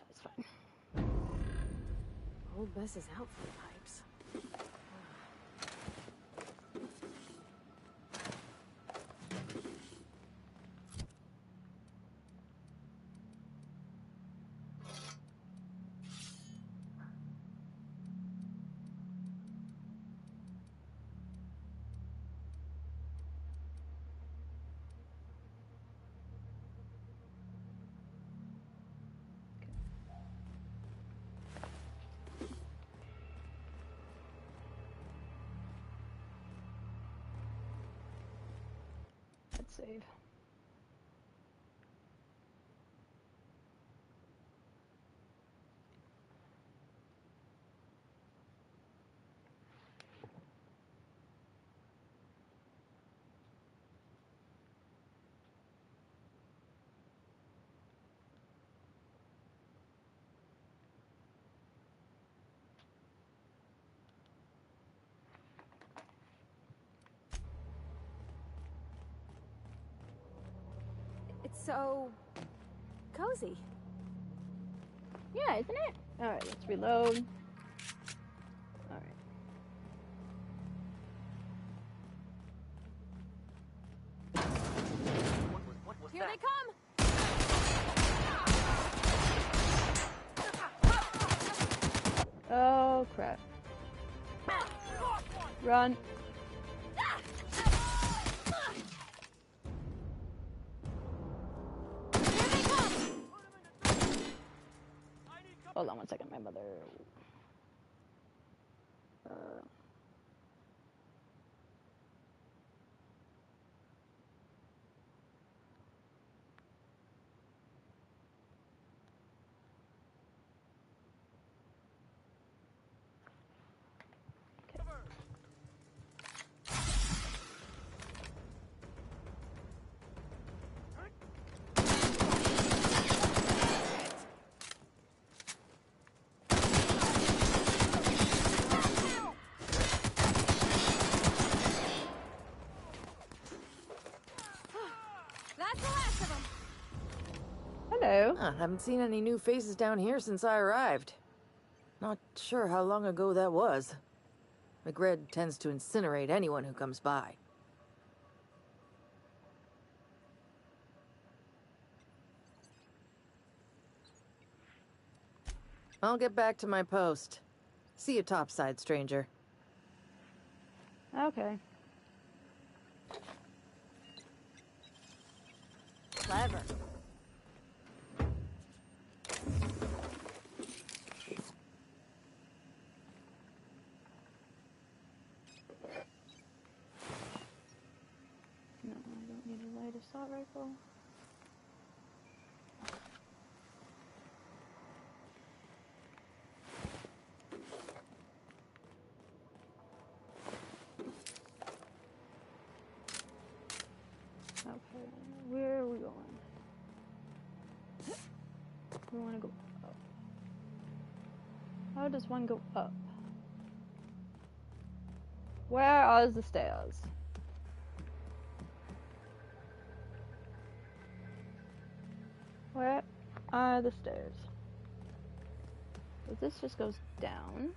That's fine. Old Bess's outfit pipes. Let's save. It's so... cozy. Yeah, isn't it? Alright, let's reload. Alright. Here they come! Oh, crap. Run. Hold on one second, my mother. Hello. Haven't seen any new faces down here since I arrived. Not sure how long ago that was. McRed tends to incinerate anyone who comes by. I'll get back to my post. See you topside, stranger. Okay. Clever. No, I don't need a light assault rifle. Okay, where are we going? We want to go up. How does one go up? Where are the stairs? Where are the stairs? So this just goes down.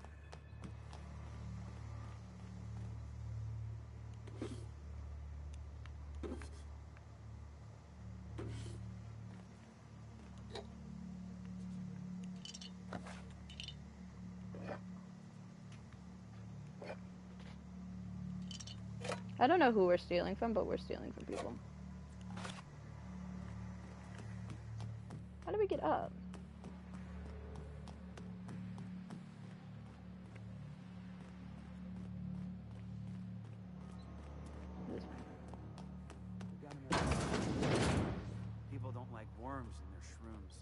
I don't know who we're stealing from, but we're stealing from people. How do we get up? This way. People don't like worms in their shrooms.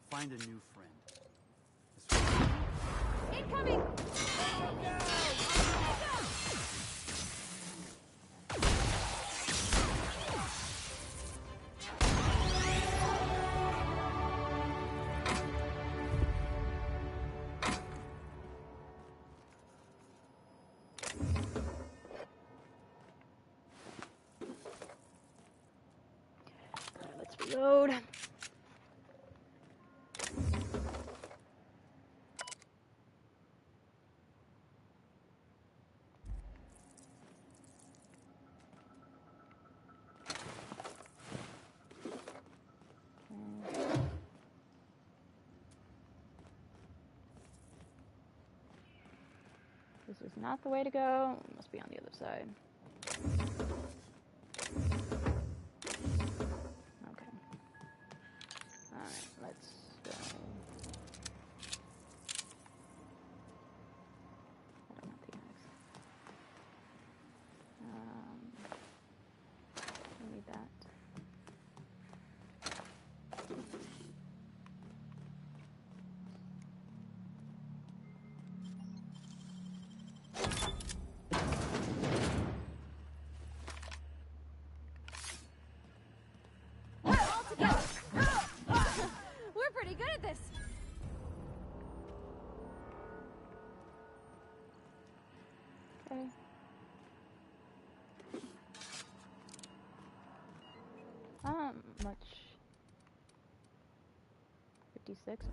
Find a new friend. Incoming! Alright, let's reload. This is not the way to go. It must be on the other side. Okay. Alright, let's go. I don't want the axe. I need that. We're pretty good at this. Okay. Much. 56?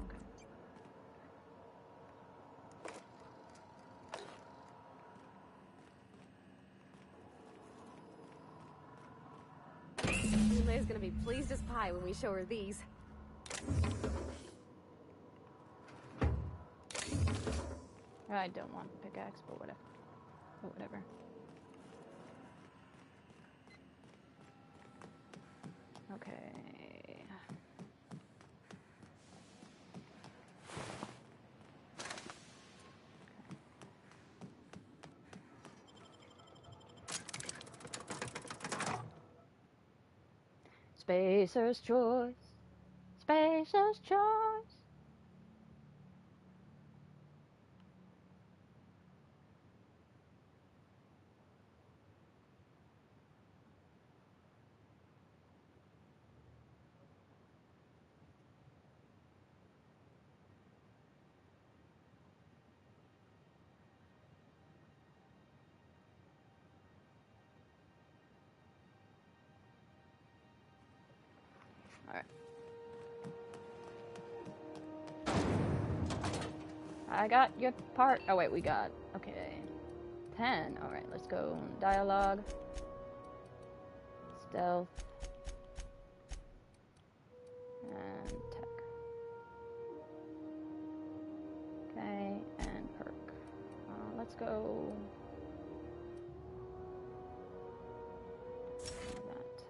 Okay. Yule's gonna be pleased as pie when we show her these. I don't want the pickaxe, but whatever. But whatever. Okay. Spacer's choice. Spacer's choice. Alright. I got your part. Oh, wait, we got. Okay. 10. Alright, let's go. Dialogue. Stealth. And tech. Okay, and perk. Let's go. That.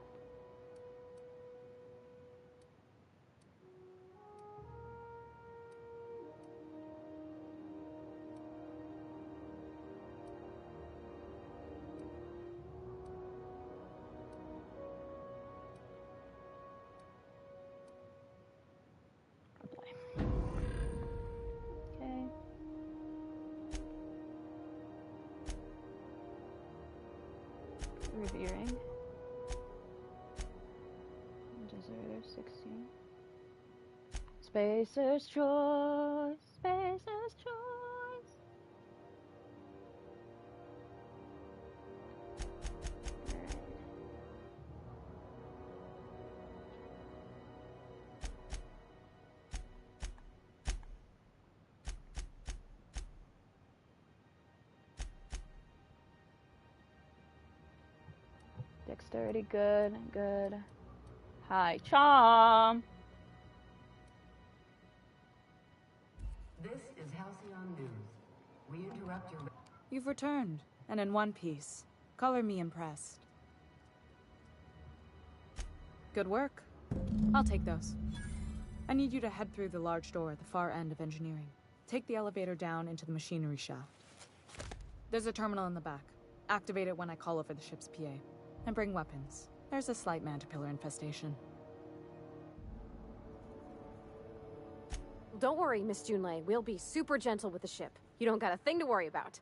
Okay. Revering. Deserter 16. Spacer's choice. Spacer's choice. Dexterity, good, good. High charm. This is Halcyon News. We interrupt your... You've returned, and in one piece. Color me impressed. Good work. I'll take those. I need you to head through the large door at the far end of engineering. Take the elevator down into the machinery shaft. There's a terminal in the back. Activate it when I call over the ship's PA. And bring weapons. There's a slight mantipillar infestation. Don't worry, Miss Junlei. We'll be super gentle with the ship. You don't got a thing to worry about.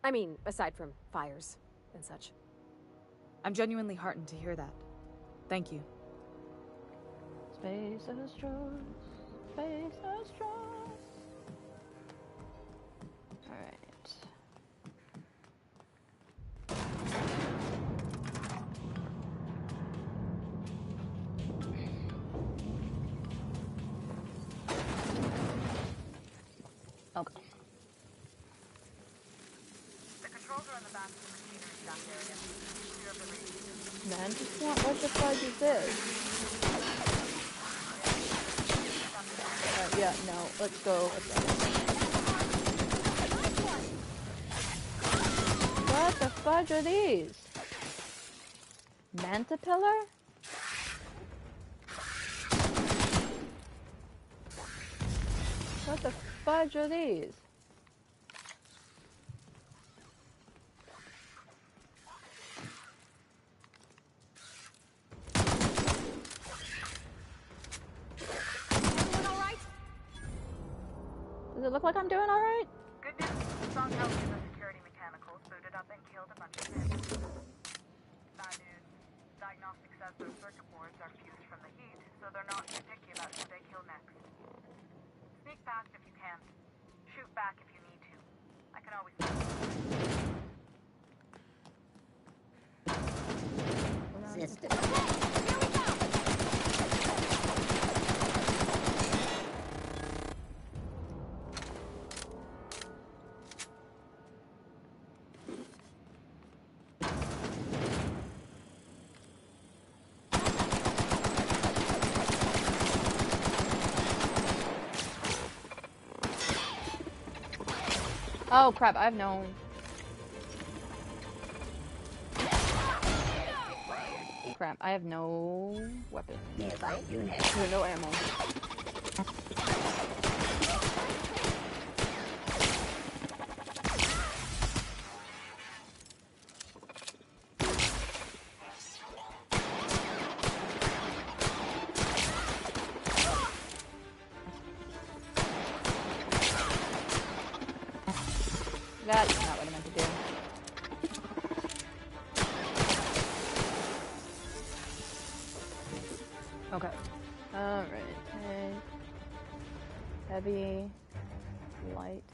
I mean, aside from fires and such. I'm genuinely heartened to hear that. Thank you. Spacer's choice. Spacer's choice. Alright. Okay. The controls are on the back of the machinery shaft area. Clear of the reef. Man, just what the fudge is this? Yeah, no, let's go. What the fudge are these? Mantipillar? What the fudge are these? Does it look like I'm doing alright? Good news. Strong health in the security mechanicals booted up and killed a bunch of men. Bad news. Diagnostic says their circuit boards are fused from the heat, so they're not too picky about who they kill next. Sneak past if you can. Shoot back if you need to. I can always... Sister. Oh crap, I have no... Crap, I have no weapon. No ammo. That's not what I meant to do. Okay. Alright. Heavy. Light.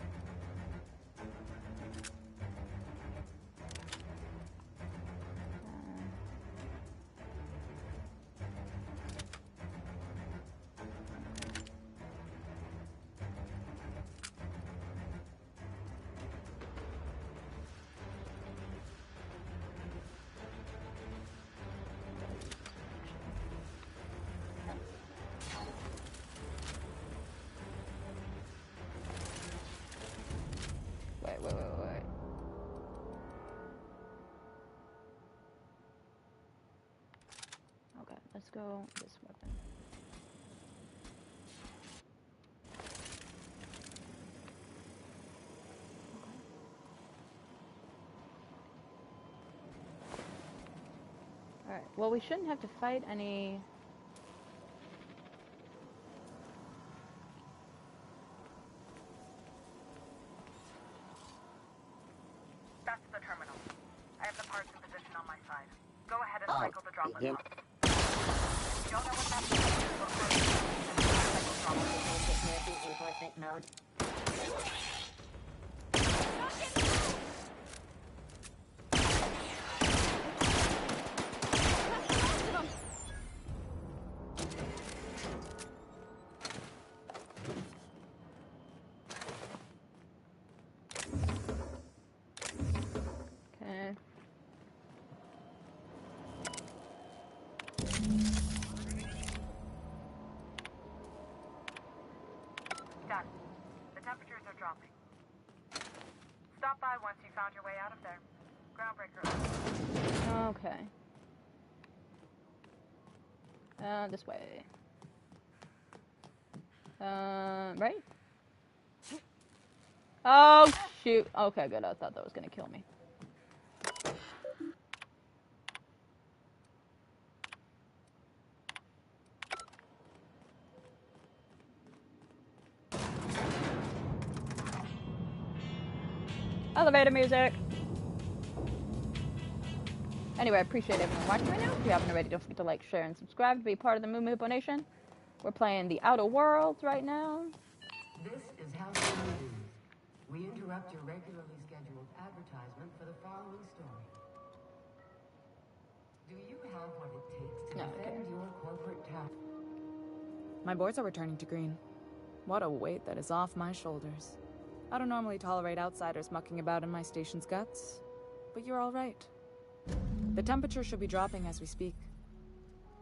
go this weapon. Alright, well we shouldn't have to fight any... That's the terminal. I have the parts in position on my side. Go ahead and cycle the droplet yeah. pod. Don't know what that means, but cycle droplet. Enforcement mode. Okay. Done. The temperatures are dropping. Stop by once you found your way out of there. Groundbreaker. Okay. This way. Right? Oh, shoot. Okay, good. I thought that was gonna kill me. Elevator music. Anyway, I appreciate everyone watching right now. If you haven't already, don't forget to like, share, and subscribe to be part of the Moo Moo Nation. We're playing the Outer Worlds right now. This is Halcyon News. We interrupt your regularly scheduled advertisement for the following story. Do you have what it takes to defend your corporate town? My boards are returning to green. What a weight that is off my shoulders. I don't normally tolerate outsiders mucking about in my station's guts, but you're all right. The temperature should be dropping as we speak.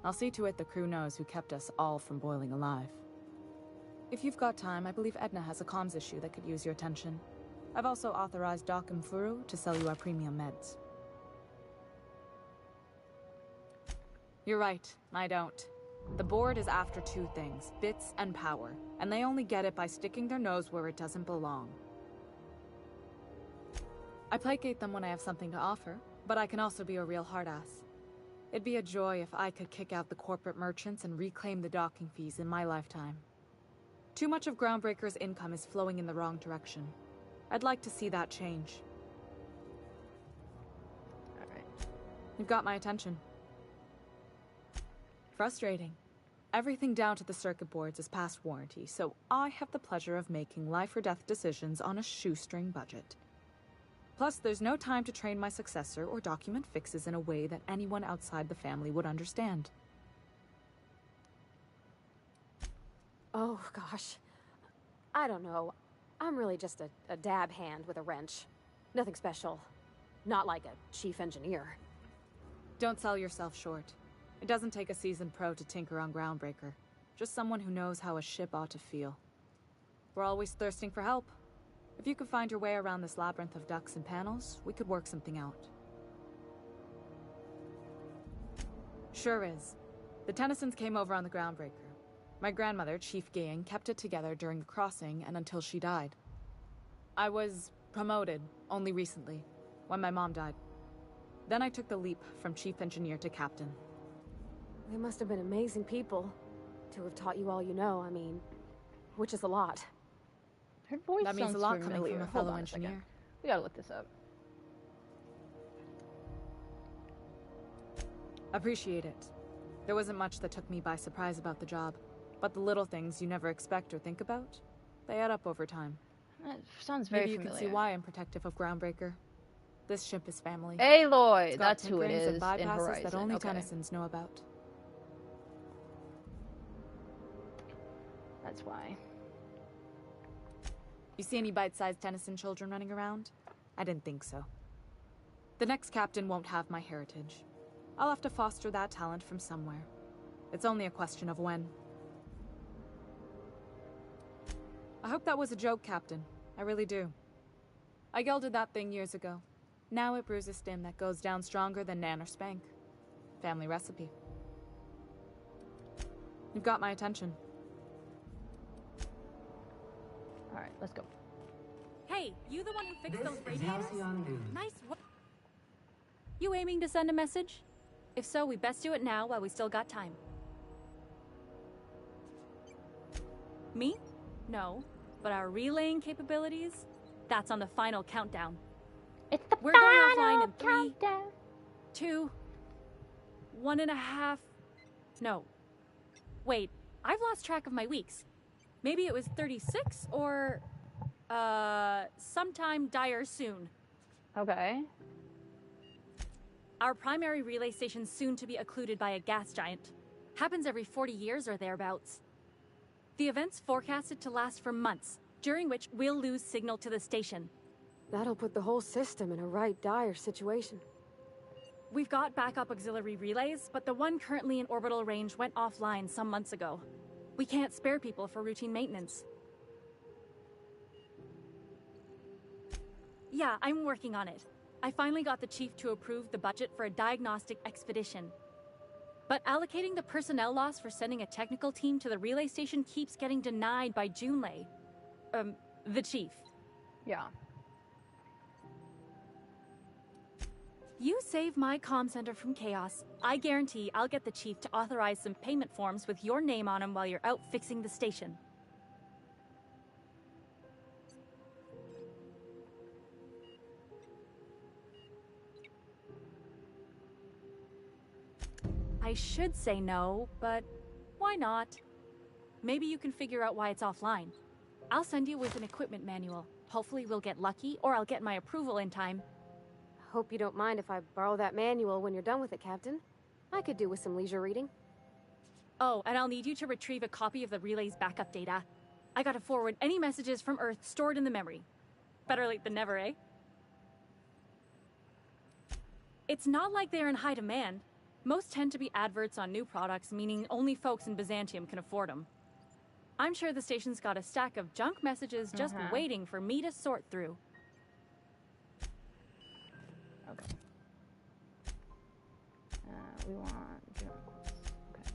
I'll see to it the crew knows who kept us all from boiling alive. If you've got time, I believe Edna has a comms issue that could use your attention. I've also authorized Doc and Furu to sell you our premium meds. You're right, I don't. The board is after two things, bits and power, and they only get it by sticking their nose where it doesn't belong. I placate them when I have something to offer, but I can also be a real hard-ass. It'd be a joy if I could kick out the corporate merchants and reclaim the docking fees in my lifetime. Too much of Groundbreaker's income is flowing in the wrong direction. I'd like to see that change. Alright. You've got my attention. Frustrating. Everything down to the circuit boards is past warranty, so I have the pleasure of making life or death decisions on a shoestring budget. Plus, there's no time to train my successor or document fixes in a way that anyone outside the family would understand. Oh, gosh. I don't know. I'm really just a dab hand with a wrench. Nothing special. Not like a chief engineer. Don't sell yourself short. It doesn't take a seasoned pro to tinker on Groundbreaker. Just someone who knows how a ship ought to feel. We're always thirsting for help. If you could find your way around this labyrinth of ducts and panels, we could work something out. Sure is. The Tennysons came over on the Groundbreaker. My grandmother, Chief Gaying, kept it together during the crossing and until she died. I was promoted only recently, when my mom died. Then I took the leap from chief engineer to captain. They must have been amazing people to have taught you all you know, I mean, which is a lot. Her voice that means sounds a lot familiar. coming from a Hold fellow on engineer. second. We gotta look this up. Appreciate it. There wasn't much that took me by surprise about the job, but the little things you never expect or think about, they add up over time. That sounds very Maybe you familiar. can see why I'm protective of Groundbreaker. This ship is family. Aloy, It's got that's who it tinkerings is and in bypasses Horizon. that only Okay. Tennysons know about. That's why. You see any bite-sized Tennyson children running around? I didn't think so. The next captain won't have my heritage. I'll have to foster that talent from somewhere. It's only a question of when. I hope that was a joke, Captain. I really do. I gelded that thing years ago. Now it brews a stem that goes down stronger than Nan or Spank. Family recipe. You've got my attention. Alright, let's go. Hey, you the one who fixed those This is radiators? Halcyon News. Nice work. You aiming to send a message? If so, we best do it now while we still got time. Me? No. But our relaying capabilities? That's on the final countdown. It's the We're going final offline in 3, countdown. 2, 1.5. No. Wait, I've lost track of my weeks. Maybe it was 36 or sometime dire soon. Okay. Our primary relay station's soon to be occluded by a gas giant. Happens every 40 years or thereabouts. The event's forecasted to last for months, during which we'll lose signal to the station. That'll put the whole system in a right dire situation. We've got backup auxiliary relays, but the one currently in orbital range went offline some months ago. We can't spare people for routine maintenance. Yeah, I'm working on it. I finally got the chief to approve the budget for a diagnostic expedition. But allocating the personnel loss for sending a technical team to the relay station keeps getting denied by Junlei. The chief. Yeah. You save my comm center from chaos. I guarantee I'll get the chief to authorize some payment forms with your name on them while you're out fixing the station. I should say no, but why not? Maybe you can figure out why it's offline. I'll send you with an equipment manual. Hopefully we'll get lucky, or I'll get my approval in time. Hope you don't mind if I borrow that manual when you're done with it, Captain. I could do with some leisure reading. Oh, and I'll need you to retrieve a copy of the relay's backup data. I gotta forward any messages from Earth stored in the memory. Better late than never, eh? It's not like they're in high demand. Most tend to be adverts on new products, meaning only folks in Byzantium can afford them. I'm sure the station's got a stack of junk messages just waiting for me to sort through. Okay. We want junk. Okay.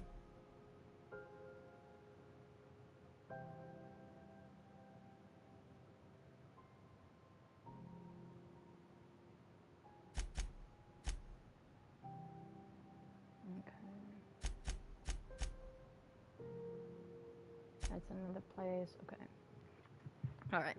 That's another place. Okay. All right.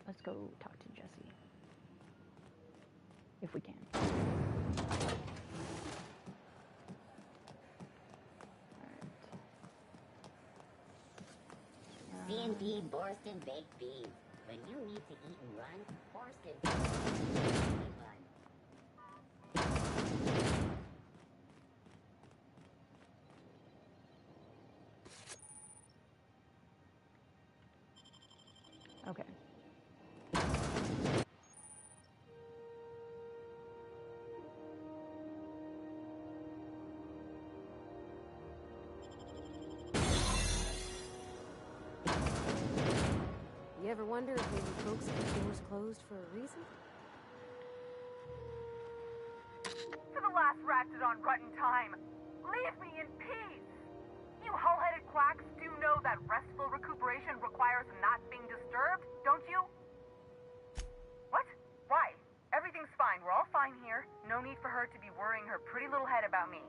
Let's go talk to Jesse. If we can. C&D Borston Baked Beans. When you need to eat and run, Borston Okay. You ever wonder if maybe folks keep doors closed for a reason? To the last ratchet on rotten time, leave me in peace! You hull-headed quacks do know that restful recuperation requires not being disturbed, don't you? What? Why? Everything's fine. We're all fine here. No need for her to be worrying her pretty little head about me.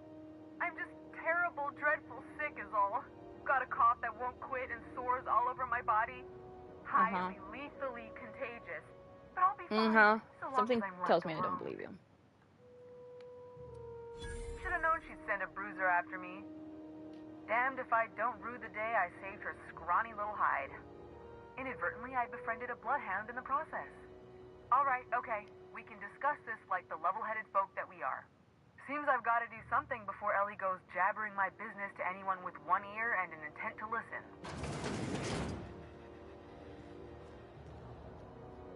I'm just terrible, dreadful sick is all. Got a cough that won't quit and sores all over my body. Highly, lethally contagious. But I'll be fine. So long Something as I'm tells left me I don't alone. believe you. Should've known she'd send a bruiser after me. Damned if I don't rue the day I saved her scrawny little hide. Inadvertently, I befriended a bloodhound in the process. Alright, okay. We can discuss this like the level-headed folk that we are. Seems I've got to do something before Ellie goes jabbering my business to anyone with one ear and an intent to listen.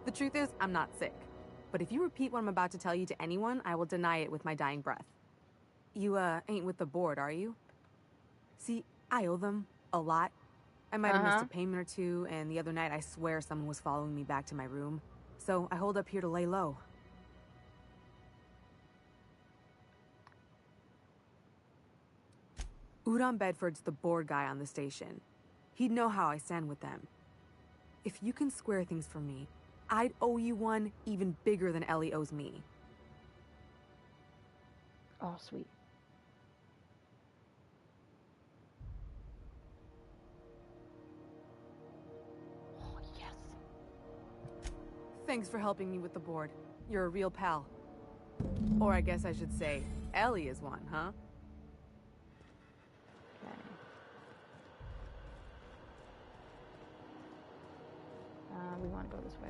The truth is, I'm not sick. But if you repeat what I'm about to tell you to anyone, I will deny it with my dying breath. You, ain't with the board, are you? See, I owe them a lot. I might have missed a payment or two, and the other night I swear someone was following me back to my room. So I hold up here to lay low. Udon Bedford's the board guy on the station. He'd know how I stand with them. If you can square things for me, I'd owe you one even bigger than Ellie owes me. Oh, sweet. Oh, yes. Thanks for helping me with the board. You're a real pal. Or I guess I should say, Ellie is one, huh? We want to go this way.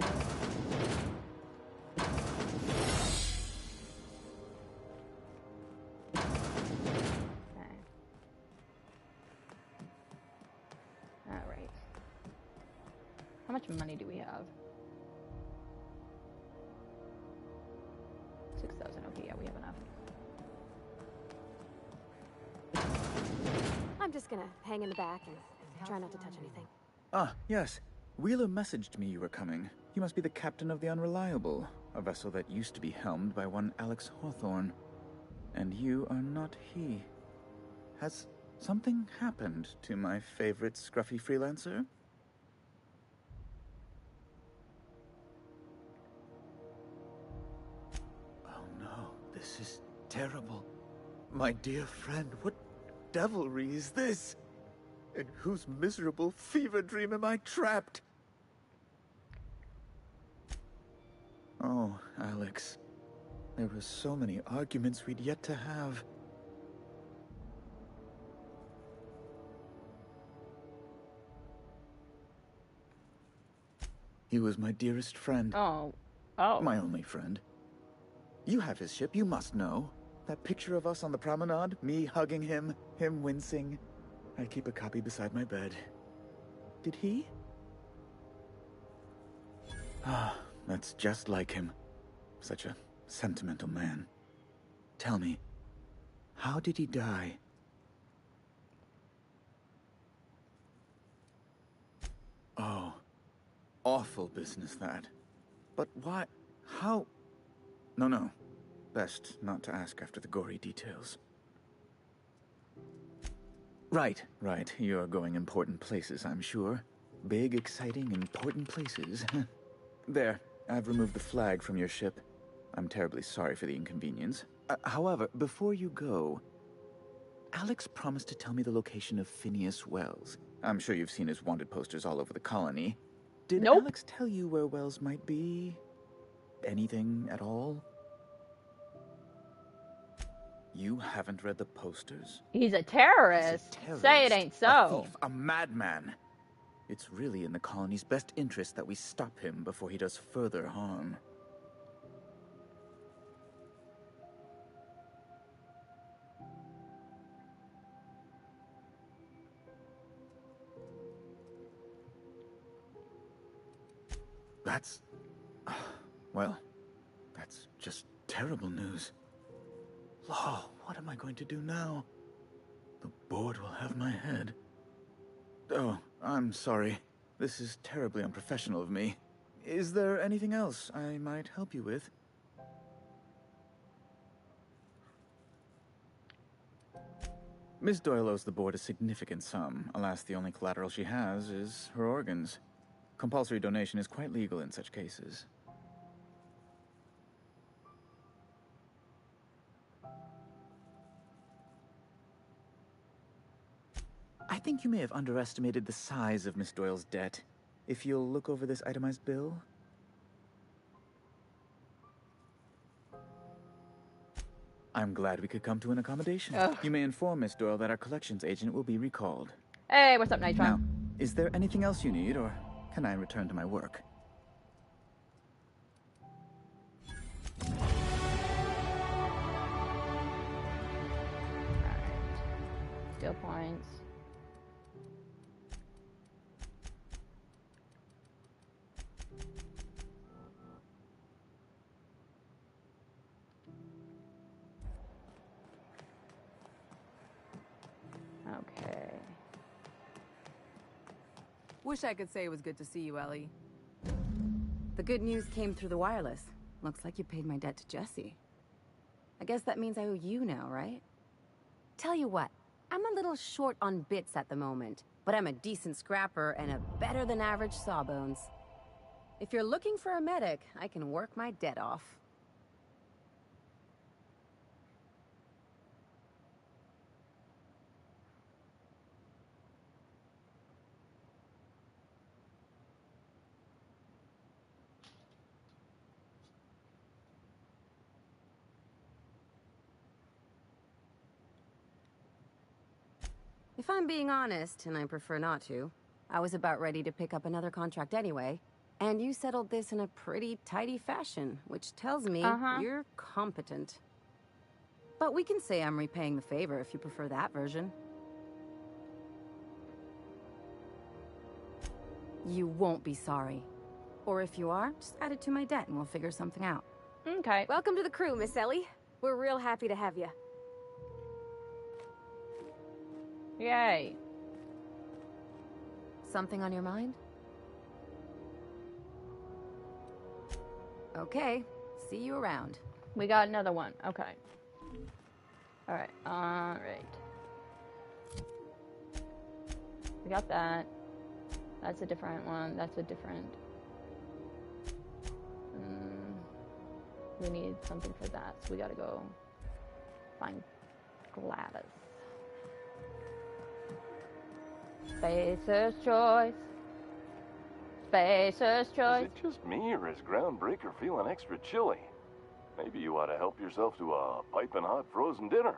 Okay. All right. How much money do we have? 6,000. Okay, yeah, we have enough. I'm just gonna hang in the back and try not to touch anything. Ah, yes. Wheeler messaged me you were coming. You must be the captain of the Unreliable, a vessel that used to be helmed by one Alex Hawthorne. And you are not he. Has something happened to my favorite scruffy freelancer? Oh no, this is terrible. My dear friend, what devilry is this? In whose miserable fever dream am I trapped? Oh, Alex. There were so many arguments we'd yet to have. He was my dearest friend. Oh. My only friend. You have his ship, you must know. That picture of us on the promenade, me hugging him, him wincing. I keep a copy beside my bed. Did he? Ah, that's just like him. Such a sentimental man. Tell me, how did he die? Oh, awful business that. But why? How? No. Best not to ask after the gory details. Right. You're going important places, I'm sure. Big, exciting, important places. There, I've removed the flag from your ship. I'm terribly sorry for the inconvenience. However, before you go, Alex promised to tell me the location of Phineas Wells. I'm sure you've seen his wanted posters all over the colony. Did Alex tell you where Wells might be? Anything at all? You haven't read the posters? He's a terrorist. Say it ain't so. A thief, a madman. It's really in the colony's best interest that we stop him before he does further harm. That's... well, that's just terrible news. Law, what am I going to do now? The board will have my head. Oh, I'm sorry. This is terribly unprofessional of me. Is there anything else I might help you with? Miss Doyle owes the board a significant sum. Alas, the only collateral she has is her organs. Compulsory donation is quite legal in such cases. I think you may have underestimated the size of Miss Doyle's debt. If you'll look over this itemized bill. I'm glad we could come to an accommodation. Ugh. You may inform Miss Doyle that our collections agent will be recalled. Hey, what's up, Nitron? Now, is there anything else you need, or can I return to my work? skill points. Okay. Wish I could say it was good to see you, Ellie. The good news came through the wireless. Looks like you paid my debt to Jesse. I guess that means I owe you now, right? Tell you what, I'm a little short on bits at the moment, but I'm a decent scrapper and a better-than-average sawbones. If you're looking for a medic, I can work my debt off. If I'm being honest, and I prefer not to, I was about ready to pick up another contract anyway, and you settled this in a pretty tidy fashion, which tells me you're competent. But we can say I'm repaying the favor if you prefer that version. You won't be sorry. Or if you are, just add it to my debt and we'll figure something out. Okay. Welcome to the crew, Miss Ellie. We're real happy to have you. Yay. Something on your mind? Okay, see you around. We got another one. Okay. Alright, alright. We got that. That's a different one. That's a different... we need something for that, so we gotta go find Gladys. Spacer's choice. Spacer's choice. Is it just me, or is Groundbreaker feeling extra chilly? Maybe you ought to help yourself to a piping hot frozen dinner.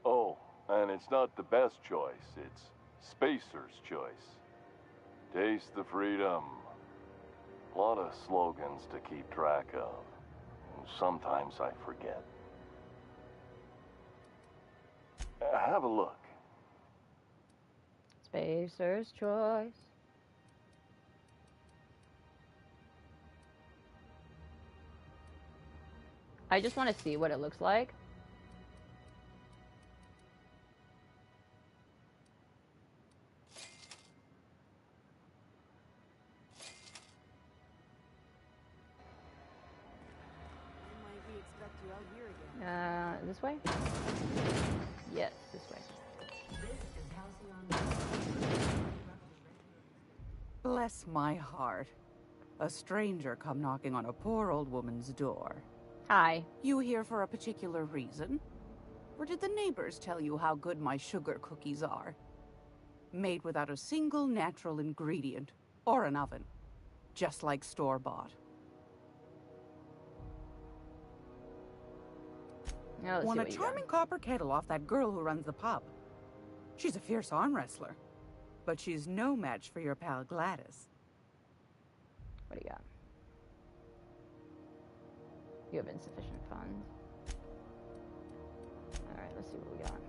Oh, and it's not the best choice. It's Spacer's choice. Taste the freedom. A lot of slogans to keep track of. Sometimes I forget. Have a look. Spacer's choice. I just want to see what it looks like. This way? Yes, this way. Bless my heart. A stranger come knocking on a poor old woman's door. Hi. You here for a particular reason? Or did the neighbors tell you how good my sugar cookies are? Made without a single natural ingredient or an oven. Just like store-bought. Won a charming copper kettle off that girl who runs the pub. She's a fierce arm wrestler. But she's no match for your pal Gladys. What do you got? You have insufficient funds. Alright, let's see what we got.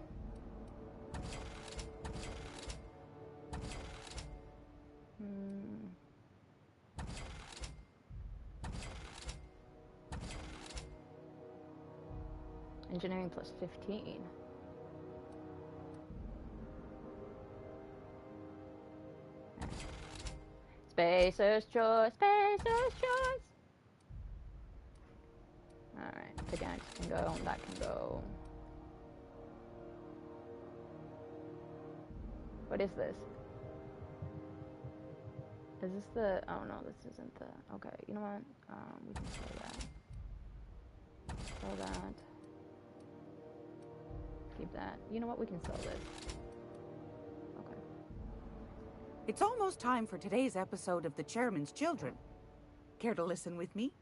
Engineering plus 15. Spacer's choice, Spacer's choice. Alright, pickaxe can go, that can go. What is this? Is this the, oh no, this isn't the, okay, you know what? We can sell that. Sell that. Keep that. You know what, we can sell this. Okay. It's almost time for today's episode of The Chairman's Children. Care to listen with me?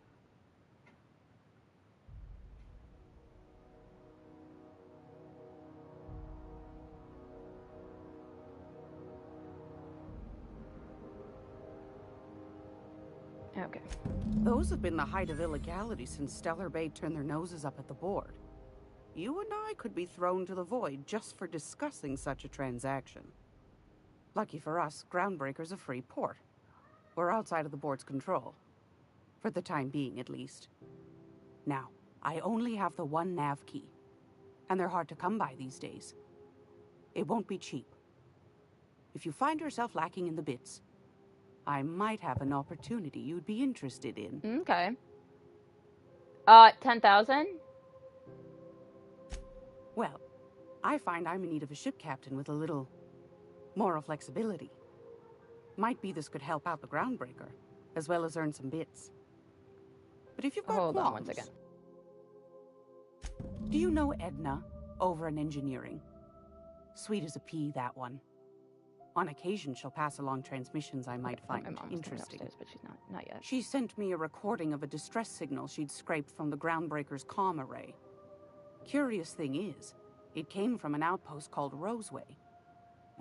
Okay. Those have been the height of illegality since Stellar Bay turned their noses up at the board. you and I could be thrown to the void just for discussing such a transaction. Lucky for us, Groundbreaker's a free port. We're outside of the board's control. For the time being, at least. Now, I only have the one nav key. And they're hard to come by these days. It won't be cheap. If you find yourself lacking in the bits, I might have an opportunity you'd be interested in. Okay. 10,000? Well, I find I'm in need of a ship captain with a little moral flexibility. Might be this could help out the Groundbreaker, as well as earn some bits. But if you've got Hold qualms, on 1 second. Do you know Edna over in engineering? Sweet as a pea, that one. On occasion, she'll pass along transmissions I might find interesting. Upstairs, but she's not yet. She sent me a recording of a distress signal she'd scraped from the Groundbreaker's comm array. Curious thing is, it came from an outpost called Roseway.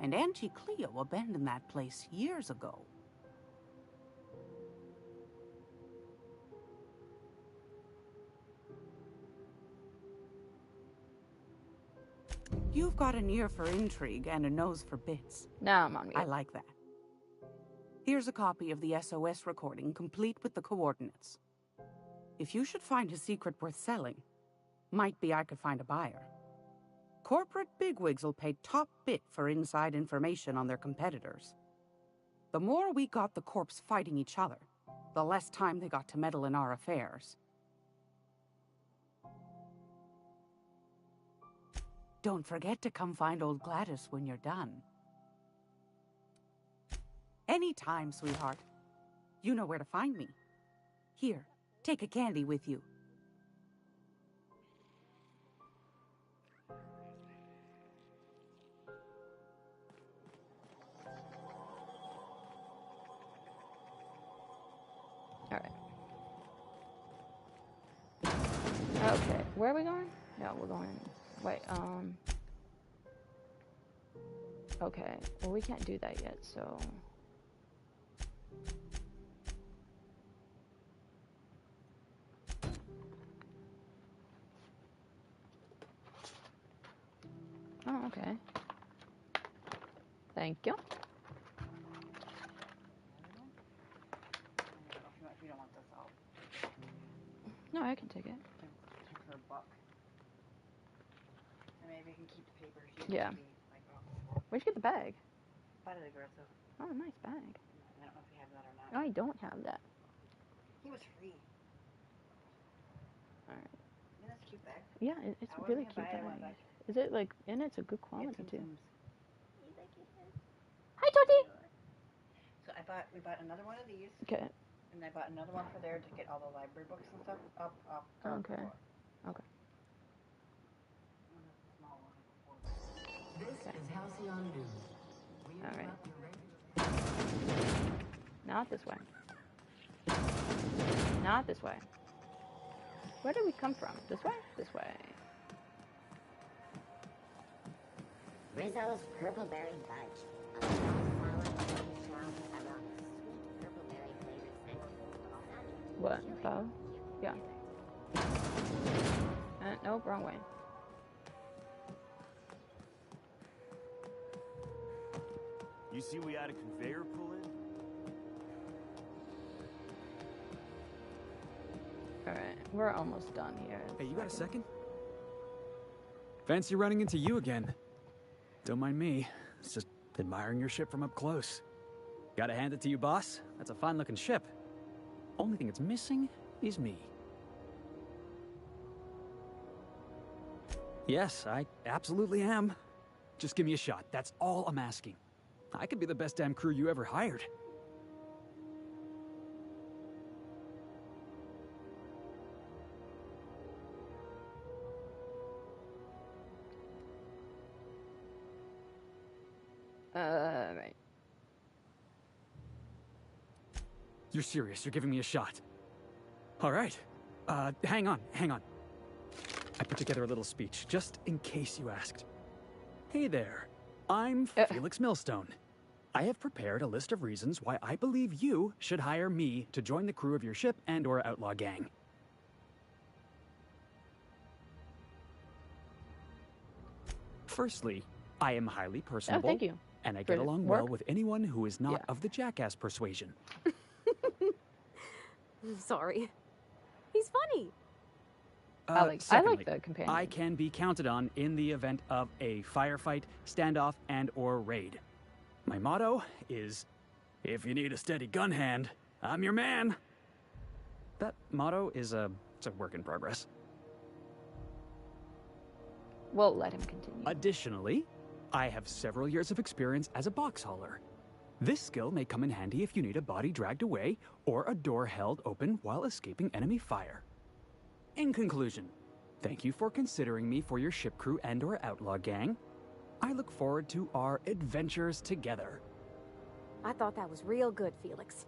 And Auntie Cleo abandoned that place years ago. You've got an ear for intrigue and a nose for bits. No, I'm on mute. I like that. Here's a copy of the SOS recording, complete with the coordinates. If you should find a secret worth selling, might be I could find a buyer. Corporate bigwigs will pay top bit for inside information on their competitors. The more we got the corps fighting each other, the less time they got to meddle in our affairs. Don't forget to come find old Gladys when you're done. Anytime, sweetheart. You know where to find me. Here, take a candy with you. Alright. Okay, where are we going? No, we're going... Wait, okay, well we can't do that yet, so... Oh, okay. Thank you. You don't want this out. No, I can take it. For a buck. And maybe you can keep the papers. Yeah. Where'd you get the bag? Bought it aggressive. Oh, nice bag. I don't know if you have that or not. I don't have that. He was free. Alright. Isn't this a cute bag? Yeah, it's a really cute bag. Is it like, and it's a good quality too. Hi, Toti! So we bought another one of these. Okay. And I bought another one for there to get all the library books and stuff up. Okay. Okay. This is Halcyon News. Alright. Not this way. Not this way. Where did we come from? This way? This way. Rizzo's Purple Berry Fudge. A strong flower cream shell around a sweet purple berry flavored scent. What? Bow? Yeah. Nope, wrong way. You see we had a conveyor pull in? Alright, we're almost done here. Hey, you got a second? Fancy running into you again. Don't mind me. It's just admiring your ship from up close. Gotta hand it to you, boss. That's a fine-looking ship. Only thing it's missing is me. Yes, I absolutely am. Just give me a shot. That's all I'm asking. I could be the best damn crew you ever hired. Right. You're serious? You're giving me a shot? All right. Hang on. I put together a little speech, just in case you asked. Hey there. I'm Felix Millstone. I have prepared a list of reasons why I believe you should hire me to join the crew of your ship and/or outlaw gang. Firstly, I am highly personable. Oh, thank you. And I get along well with anyone who is not of the jackass persuasion. I'm sorry. He's funny. I like the companion. I can be counted on in the event of a firefight, standoff, and/or raid. My motto is, if you need a steady gun hand, I'm your man. That motto is it's a work in progress. We'll let him continue. Additionally, I have several years of experience as a box hauler. This skill may come in handy if you need a body dragged away or a door held open while escaping enemy fire. In conclusion, thank you for considering me for your ship crew and/or outlaw gang. I look forward to our adventures together. I thought that was real good, Felix.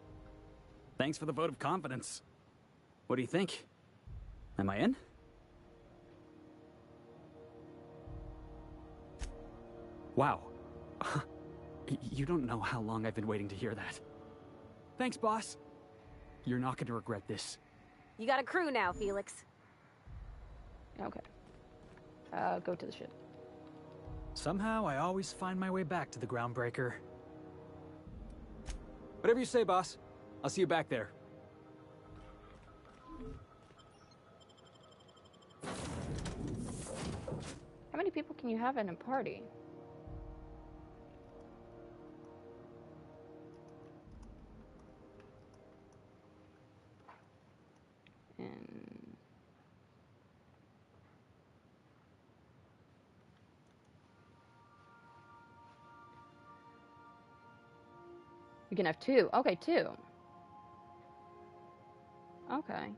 Thanks for the vote of confidence. What do you think? Am I in? Wow. You don't know how long I've been waiting to hear that. Thanks, boss. You're not going to regret this. You got a crew now, Felix. Okay. Go to the ship. Somehow, I always find my way back to the Groundbreaker. Whatever you say, boss. I'll see you back there. How many people can you have in a party? You can have 2. Okay, 2. Okay.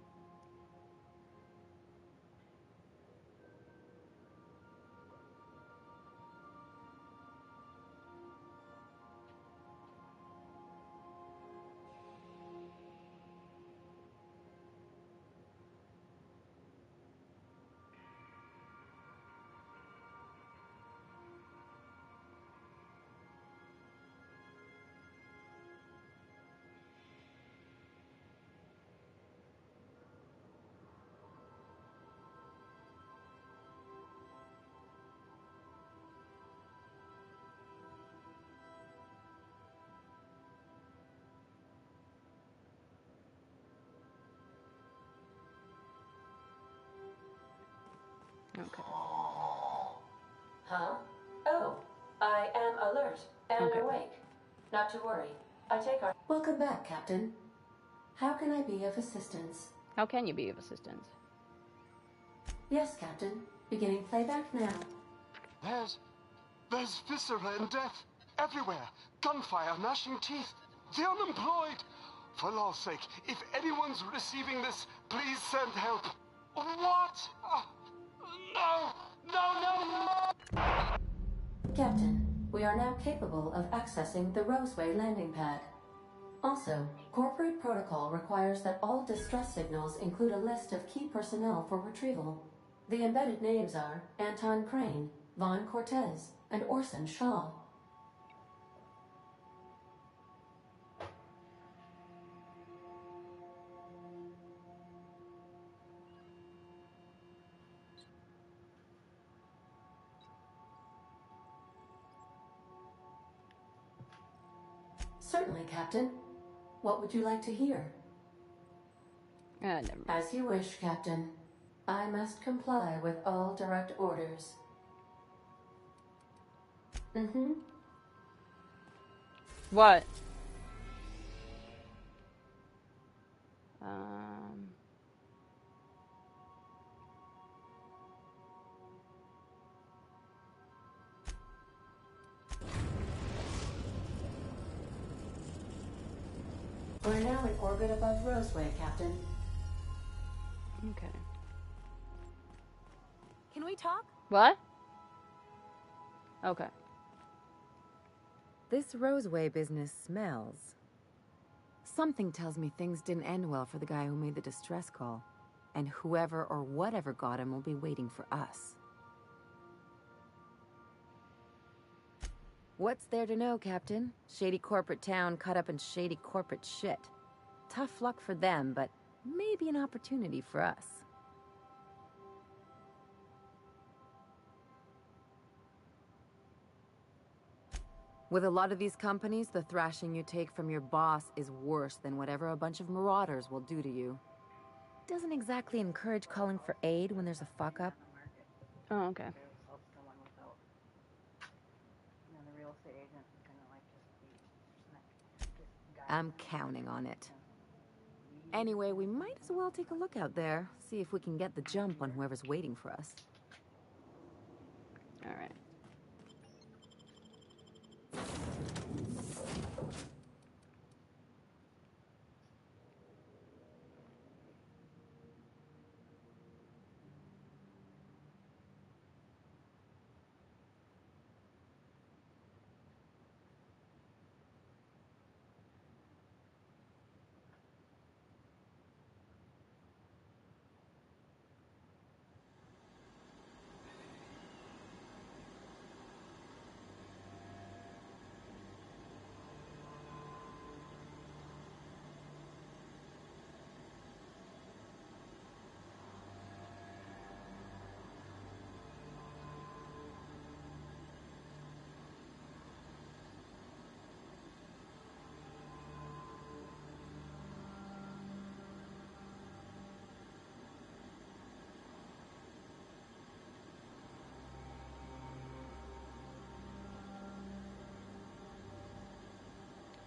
Okay. Huh? Oh, I am alert and awake. Not to worry. I take our... Welcome back, Captain. How can I be of assistance? How can you be of assistance? Yes, Captain. Beginning playback now. There's viscera and death everywhere. Gunfire, gnashing teeth. The unemployed. For law's sake, if anyone's receiving this, please send help. What? No! Captain, we are now capable of accessing the Roseway landing pad. Also, corporate protocol requires that all distress signals include a list of key personnel for retrieval. The embedded names are Anton Crane, Vaughn Cortez, and Orson Shaw. Certainly, Captain. What would you like to hear? Never mind. As you wish, Captain. I must comply with all direct orders. What? We're now in orbit above Roseway, Captain. Okay. Can we talk? What? Okay. This Roseway business smells. Something tells me things didn't end well for the guy who made the distress call. And whoever or whatever got him will be waiting for us. What's there to know, Captain? Shady corporate town caught up in shady corporate shit. Tough luck for them, but maybe an opportunity for us. With a lot of these companies, the thrashing you take from your boss is worse than whatever a bunch of marauders will do to you. Doesn't exactly encourage calling for aid when there's a fuck-up. Oh, okay. I'm counting on it. Anyway, we might as well take a look out there, see if we can get the jump on whoever's waiting for us. All right.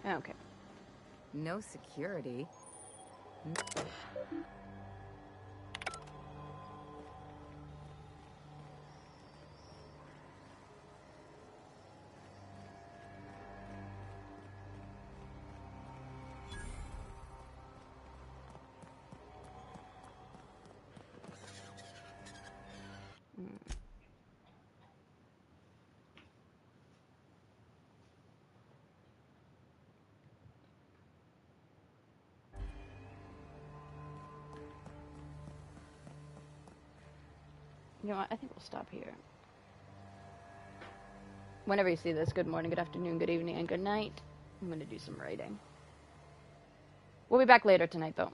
Okay. No security. You know what? I think we'll stop here. Whenever you see this, good morning, good afternoon, good evening, and good night. I'm going to do some writing. We'll be back later tonight, though.